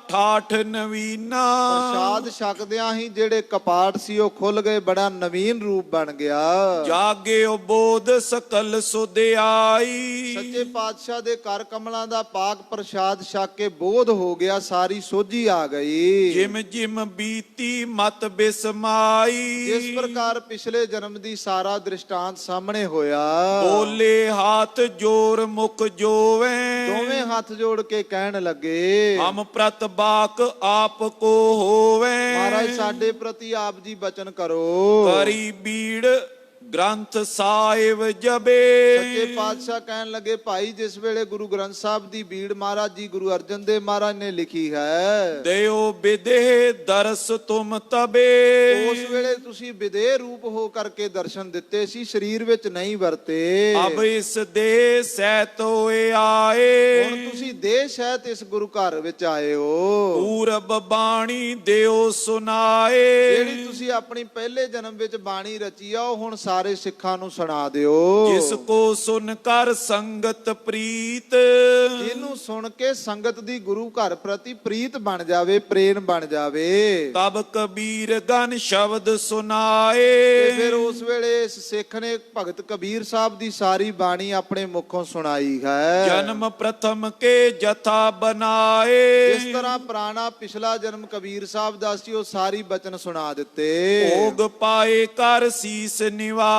ਠਾਠ ਨਵੀਨਾ। ਪ੍ਰਸ਼ਾਦ ਛਕਦਿਆਂ ਹੀ ਜਿਹੜੇ ਕਪਾਟ ਸੀ ਉਹ ਖੁੱਲ ਗਏ, ਬੜਾ ਨਵੀਨ ਰੂਪ ਬਣ ਗਿਆ। ਜਾਗੇ ਬੋਧ ਸਕਲ ਸੁਧਿਆਈ। ਸੱਚੇ ਪਾਤਸ਼ਾਹ ਦੇ ਕਰ ਕਮਲਾਂ ਦਾ ਪਾਕ ਪ੍ਰਸ਼ਾਦ ਛਕ ਕੇ ਬੋਧ ਹੋ ਗਿਆ, ਸਾਰੀ ਸੋਝੀ ਆ ਗਈ। ਜਿਮ ਜਿਮ ਬੀਤੀ ਮਤ ਬਿਸਮਾਈ। ਜਿਸ ਪ੍ਰਕਾਰ ਪਿਛਲੇ ਜਨਮ ਦੀ ਸਾਰਾ ਦ੍ਰਿਸ਼ਟਾਂਤ ਸਾਹਮਣੇ ਹੋਇਆ। ਬੋਲੇ ਹੱਥ ਜੋਰ ਮੁਖ ਜੋਵੇ। ਦੋਵੇਂ ਹੱਥ ਜੋੜ ਕੇ ਕਹਿਣ ਲੱਗੇ ਹਮ ਪ੍ਰਤਬਾਕ ਆਪ ਕੋ ਹੋਵੇ। ਮਹਾਰਾਜ ਸਾਡੇ ਪ੍ਰਤੀ ਆਪ ਜੀ ਬਚਨ ਕਰੋ। ਕਰੀ ਬੀੜ ਗ੍ਰੰਥ ਸਾਹਿਬ ਜਬੇ। ਸੱਚੇ ਪਾਤਸ਼ਾਹ ਕਹਿਣ ਲੱਗੇ ਭਾਈ ਜਿਸ ਵੇਲੇ ਗੁਰੂ ਗ੍ਰੰਥ ਸਾਹਿਬ ਦੀ ਬੀੜ ਮਹਾਰਾਜ ਜੀ ਗੁਰੂ ਅਰਜਨ ਦੇਵ ਮਹਾਰਾਜ ਨੇ ਲਿਖੀ ਹੈ, ਦਿਓ ਵਿਦੇਹ ਦਰਸ ਤੁਮ ਤਬੇ। ਉਸ ਵੇਲੇ ਤੁਸੀਂ ਵਿਦੇਹ ਰੂਪ ਹੋ ਕਰਕੇ ਦਰਸ਼ਨ ਦਿੱਤੇ ਸੀ, ਸਰੀਰ ਵਿੱਚ ਨਹੀਂ ਵਰਤੇ। ਅਬ ਇਸ ਦੇਹ ਸਹਿਤ ਹੋਏ ਆਏ। ਹੁਣ ਤੁਸੀਂ ਦੇਹ ਸਹਿਤ ਇਸ ਗੁਰੂ ਘਰ ਵਿੱਚ ਆਏ ਹੋ। ਪੂਰਬ ਬਾਣੀ ਦਿਓ ਸੁਨਾਏ। ਜਿਹੜੀ ਤੁਸੀਂ ਆਪਣੀ ਪਹਿਲੇ ਜਨਮ ਵਿੱਚ ਬਾਣੀ ਰਚੀ ਆ ਉਹ ਹੁਣ ਸਾਰੇ ਸਿੱਖਾਂ ਨੂੰ ਸੁਣਾ ਦਿਓ। ਜਿਸ ਕੋ ਸੁਨ ਕਰ ਸੰਗਤ ਪ੍ਰੀਤ। ਇਹਨੂੰ ਸੁਣ ਕੇ ਸੰਗਤ ਦੀ ਗੁਰੂ ਘਰ ਪ੍ਰਤੀ ਪ੍ਰੀਤ ਬਣ ਜਾਵੇ, ਪ੍ਰੇਮ ਬਣ ਜਾਵੇ। ਤਬ ਕਬੀਰ ਗਨ ਸ਼ਬਦ ਸੁਨਾਏ। ਤੇ ਫਿਰ ਉਸ ਵੇਲੇ ਇਸ ਸਿੱਖ ਨੇ ਭਗਤ ਕਬੀਰ ਸਾਹਿਬ ਦੀ ਸਾਰੀ ਬਾਣੀ ਆਪਣੇ ਮੁਖੋਂ ਸੁਣਾਈ ਹੈ। ਜਨਮ ਪ੍ਰਥਮ ਕੇ ਜਥਾ ਬਨਾਏ। ਜਿਸ ਤਰ੍ਹਾਂ ਪੁਰਾਣਾ ਪਿਛਲਾ ਜਨਮ ਕਬੀਰ ਸਾਹਿਬ ਦਾ ਸੀ ਉਹ ਸਾਰੀ ਬਚਨ ਸੁਣਾ ਦਿੱਤੇ। ਭੋਗ ਪਾਏ ਕਰ ਸੀਸ ਨਿਵਾਇਓ।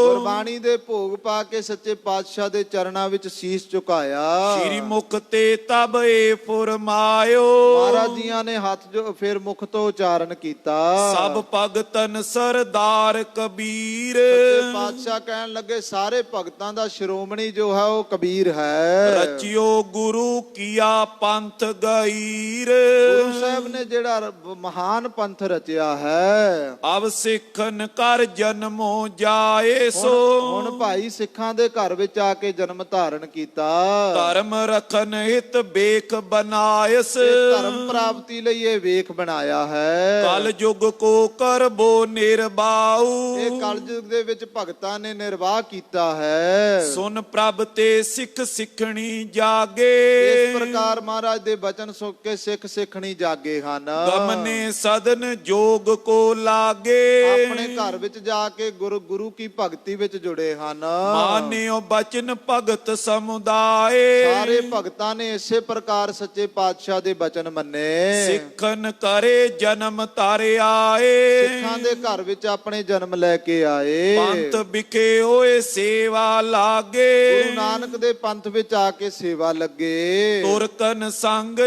ਗੁਰਬਾਣੀ ਦੇ ਭੋਗ ਪਾ ਕੇ ਸੱਚੇ ਪਾਤਸ਼ਾਹ ਦੇ ਚਰਨਾਂ ਵਿੱਚ ਸੀਸ ਝੁਕਾਇਆ। ਸ਼੍ਰੀ ਮੁਖ ਤੇ ਤਬ ਏ ਫੁਰਮਾਇਓ। ਮਹਾਰਾਜ ਜੀਆਂ ਨੇ ਹੱਥ ਜੋ ਫਿਰ ਮੁਖ ਤੋਂ ਉਚਾਰਨ ਕੀਤਾ। ਸਭ ਭਗਤਨ ਸਰਦਾਰ ਕਬੀਰ। ਸੱਚੇ ਪਾਤਸ਼ਾਹ ਕਹਿਣ ਲੱਗੇ ਸਾਰੇ ਭਗਤਾਂ ਦਾ ਸ਼੍ਰੋਮਣੀ ਜੋ ਹੈ ਉਹ ਕਬੀਰ ਹੈ। ਰਚਿਓ ਗੁਰੂ ਕੀਆ ਪੰਥ ਗਈਰ। ਗੁਰੂ ਸਾਹਿਬ ਨੇ ਜਿਹੜਾ ਮਹਾਨ ਪੰਥ ਰਚਿਆ ਹੈ। ਅਬ ਸਿੱਖਨ ਕਰ ਜਨਮੋ ਜਾਏ ਸੋ। ਹੁਣ ਭਾਈ ਸਿੱਖਾਂ ਦੇ ਘਰ ਵਿੱਚ ਆ ਕੇ ਜਨਮ ਧਾਰਨ ਕੀਤਾ। ਧਰਮ ਰਖਨ ਹਿਤ ਬੇਖ ਬਨਾਇਸ। ਧਰਮ ਪ੍ਰਾਪਤੀ ਲਈ ਇਹ ਵੇਖ ਬਣਾਇਆ ਹੈ। ਕਲ ਯੁਗ ਕੋ ਕਰਬੋ ਨਿਰਬਾਉ। ਇਹ ਕਲਯੁਗ ਦੇ ਵਿੱਚ ਭਗਤ ਭਗਤਾਂ ਨੇ ਨਿਰਵਾਹ ਕੀਤਾ ਹੈ। ਸੁਨ ਪ੍ਰਭ ਤੇ ਸਿੱਖ ਸਿੱਖਣੀ ਜਾਗੇ। ਇਸ ਪ੍ਰਕਾਰ ਮਹਾਰਾਜ ਦੇ ਬਚਨ ਸੁਣ ਕੇ ਸਿੱਖ ਸਿੱਖਣੀ ਜਾਗੇ ਹਨ। ਗਮਨੇ ਸਦਨ ਜੋਗ ਕੋ ਲਾਗੇ। ਆਪਣੇ ਘਰ ਵਿੱਚ ਜਾ ਕੇ ਗੁਰੂ ਕੀ ਭਗਤੀ ਵਿੱਚ ਜੁੜੇ ਹਨ। ਮਾਨਿਓ ਬਚਨ ਭਗਤ ਸਮੁਦਾਏ। ਸਾਰੇ ਭਗਤਾਂ ਨੇ ਇਸੇ ਪ੍ਰਕਾਰ ਸੱਚੇ ਪਾਤਸ਼ਾਹ ਦੇ ਬਚਨ ਮੰਨੇ। ਸਿੱਖਨ ਕਰੇ ਜਨਮ ਧਰ ਆਏ। ਸਿੱਖਾਂ ਦੇ ਘਰ ਵਿੱਚ ਆਪਣੇ ਜਨਮ ਲੈ ਕੇ ਆਏ। ਪੰਥ ਵਿਖੇ ਹੋਏ ਸੇਵਾ ਲਾਗੇ। ਗੁਰੂ ਨਾਨਕ ਦੇ ਪੰਥ ਵਿੱਚ ਆ ਕੇ ਸੇਵਾ ਲੱਗੇ। ਤੁਰਕਨ ਸੰਗ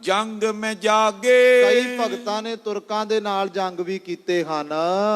ਜੰਗ ਮੈਂ ਜਾਗੇ। ਕਈ ਭਗਤਾਂ ਨੇ ਤੁਰਕਾਂ ਦੇ ਨਾਲ ਜੰਗ ਵੀ ਕੀਤੇ ਹਨ।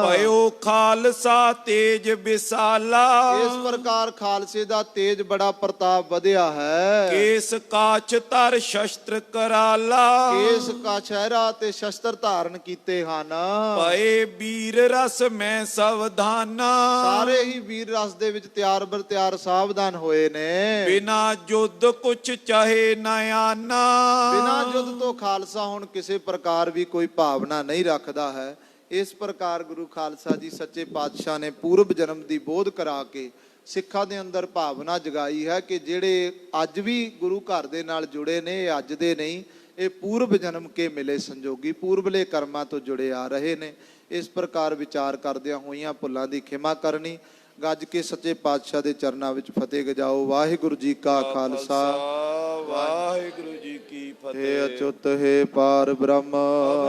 ਭਇਓ ਖਾਲਸਾ ਤੇਜ ਵਿਸਾਲਾ। ਇਸ ਪ੍ਰਕਾਰ ਖਾਲਸੇ ਦਾ ਤੇਜ ਬੜਾ ਪ੍ਰਤਾਪ ਵਧਿਆ ਹੈ। ਕੇਸ ਕਾਛ ਧਰ ਸ਼ਸਤਰ ਕਰਾਲਾ। ਕੇਸ ਕਾਛਹਿਰਾ ਤੇ ਸ਼ਸਤਰ ਧਾਰਨ ਕੀਤੇ ਹਨ। ਭਏ ਵੀਰ ਰਸ ਮੈਂ ਸਾਵਧਾਨਾ। ਸਾਰੇ ਹੀ ਵੀਰ ਰਸ ਦੇ ਵਿੱਚ ਤਿਆਰ ਬਰ ਤਿਆਰ ਸਾਵਧਾਨ ਹੋਏ ਨੇ। ਬਿਨਾ ਜੁੱਧ ਕੁਛ ਚਾਹੇ ਨਾ ਆਨਾ। ਬਿਨਾ ਜੁੱਧ ਤੋਂ ਖਾਲਸਾ ਹੁਣ ਕਿਸੇ ਪ੍ਰਕਾਰ ਵੀ ਕੋਈ ਭਾਵਨਾ ਨਹੀਂ ਰੱਖਦਾ ਹੈ। ਇਸ ਪ੍ਰਕਾਰ ਗੁਰੂ ਖਾਲਸਾ ਜੀ ਸੱਚੇ ਪਾਤਸ਼ਾਹ ਨੇ ਪੂਰਬ ਜਨਮ ਦੀ ਬੋਧ ਕਰਾ ਕੇ ਸਿੱਖਾਂ ਦੇ ਅੰਦਰ ਭਾਵਨਾ ਜਗਾਈ ਹੈ ਕਿ ਜਿਹੜੇ ਅੱਜ ਵੀ ਗੁਰੂ ਘਰ ਦੇ ਨਾਲ ਜੁੜੇ ਨੇ, ਇਹ ਅੱਜ ਦੇ ਨਹੀਂ, ਇਹ ਪੂਰਬ ਜਨਮ ਕੇ ਮਿਲੇ ਸੰਜੋਗੀ, ਪੂਰਬਲੇ ਕਰਮਾਂ ਤੋਂ ਜੁੜੇ ਆ ਰਹੇ ਨੇ। ਇਸ ਪ੍ਰਕਾਰ ਵਿਚਾਰ ਕਰਦਿਆਂ ਹੋਈਆਂ ਭੁੱਲਾਂ ਦੀ ਖਿਮਾ ਕਰਨੀ। ਗੱਜ ਕੇ ਸੱਚੇ ਪਾਤਸ਼ਾਹ ਦੇ ਚਰਨਾਂ ਵਿੱਚ ਫਤਿਹ ਗਜਾਓ। ਵਾਹਿਗੁਰੂ ਜੀ ਕਾ ਖਾਲਸਾ, ਵਾਹਿਗੁਰੂ ਜੀ ਕੀ ਹੇ ਫਤਿਹ। ਅਚੁੱਤ ਹੈ ਪਾਰ ਬ੍ਰਹਮ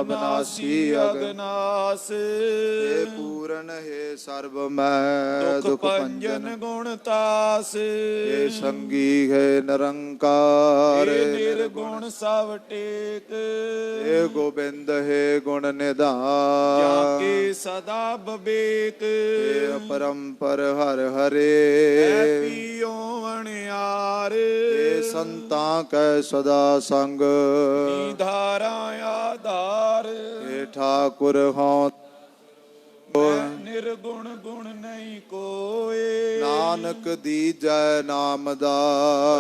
ਅਬਨਾਸੀ ਅਗਨਾਸ। ਹੇ ਪੂਰਨ ਹੈ ਸਰਬ ਮੈਂ ਦੁਖ ਭੰਜਨ ਗੁਣ ਤਾਸ। ਹੇ ਸੰਗੀ ਹੈ ਨਿਰੰਕਾਰ ਹੇ ਨਿਰਗੁਣ ਸਭ ਟੇਕ। ਹੇ ਗੋਬਿੰਦ ਹੈ ਗੁਣ ਜਾ ਨਿਧਾਨ ਕੇ ਸਦਾ ਬਵੇਕ। ਹੇ ਅਪਰੰਪਰ ਹਰ ਐ ਹਰੇ ਪੀਓ ਵਣਿਆਰ। ਹੇ ਸੰਤਾਂ ਕੈ ਸਦਾ ਸੰਗ ਨੀ ਧਾਰਾ ਆਧਾਰ। ਹੇ ਠਾਕੁਰ ਹਉ ਨਿਰਗੁਣ ਗੁਣ ਨਹੀਂ ਕੋਏ। ਨਾਨਕ ਦੀਜੈ ਨਾਮ ਦਾ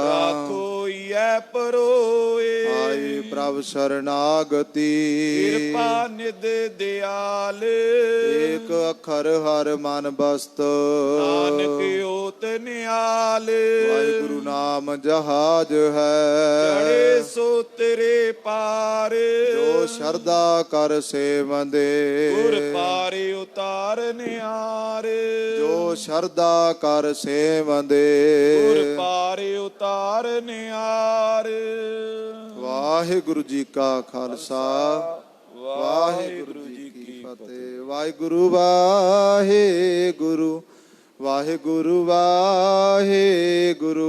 ਰਾਖੋਈ ਐ ਪਰੋਏ। ਆਈ ਪ੍ਰਭ ਸਰਨਾਗਤੀ ਕਿਰਪਾ ਨਿਧ ਦਿਆਲ। ਏਕ ਅੱਖਰ ਹਰ ਮਨ ਬਸਤ ਨਾਨਕ ਓਤ ਨਿਆਲ। ਵਾਹਿਗੁਰੂ ਨਾਮ ਜਹਾਜ ਹੈ ਚੜੇ ਸੋ ਤੇਰੇ ਪਾਰ। ਜੋ ਸ਼ਰਧਾ ਕਰ ਸੇਵੰਦੇ ਗੁਰ ਪਾਰੇ ਉਤਾਰ ਨਿਆਰ। ਜੋ ਸ਼ਰਧਾ ਕਰ ਸੇਵੰਦੇ ਗੁਰ ਪਾਰੇ ਉਤਾਰ ਨਿਆਰ। ਵਾਹਿਗੁਰੂ ਜੀ ਕਾ ਖਾਲਸਾ, ਵਾਹਿਗੁਰੂ ਜੀ ਕੀ ਫਤਿਹ। ਵਾਹਿਗੁਰੂ ਵਾਹਿਗੁਰੂ ਵਾਹਿਗੁਰੂ ਵਾਹਿਗੁਰੂ।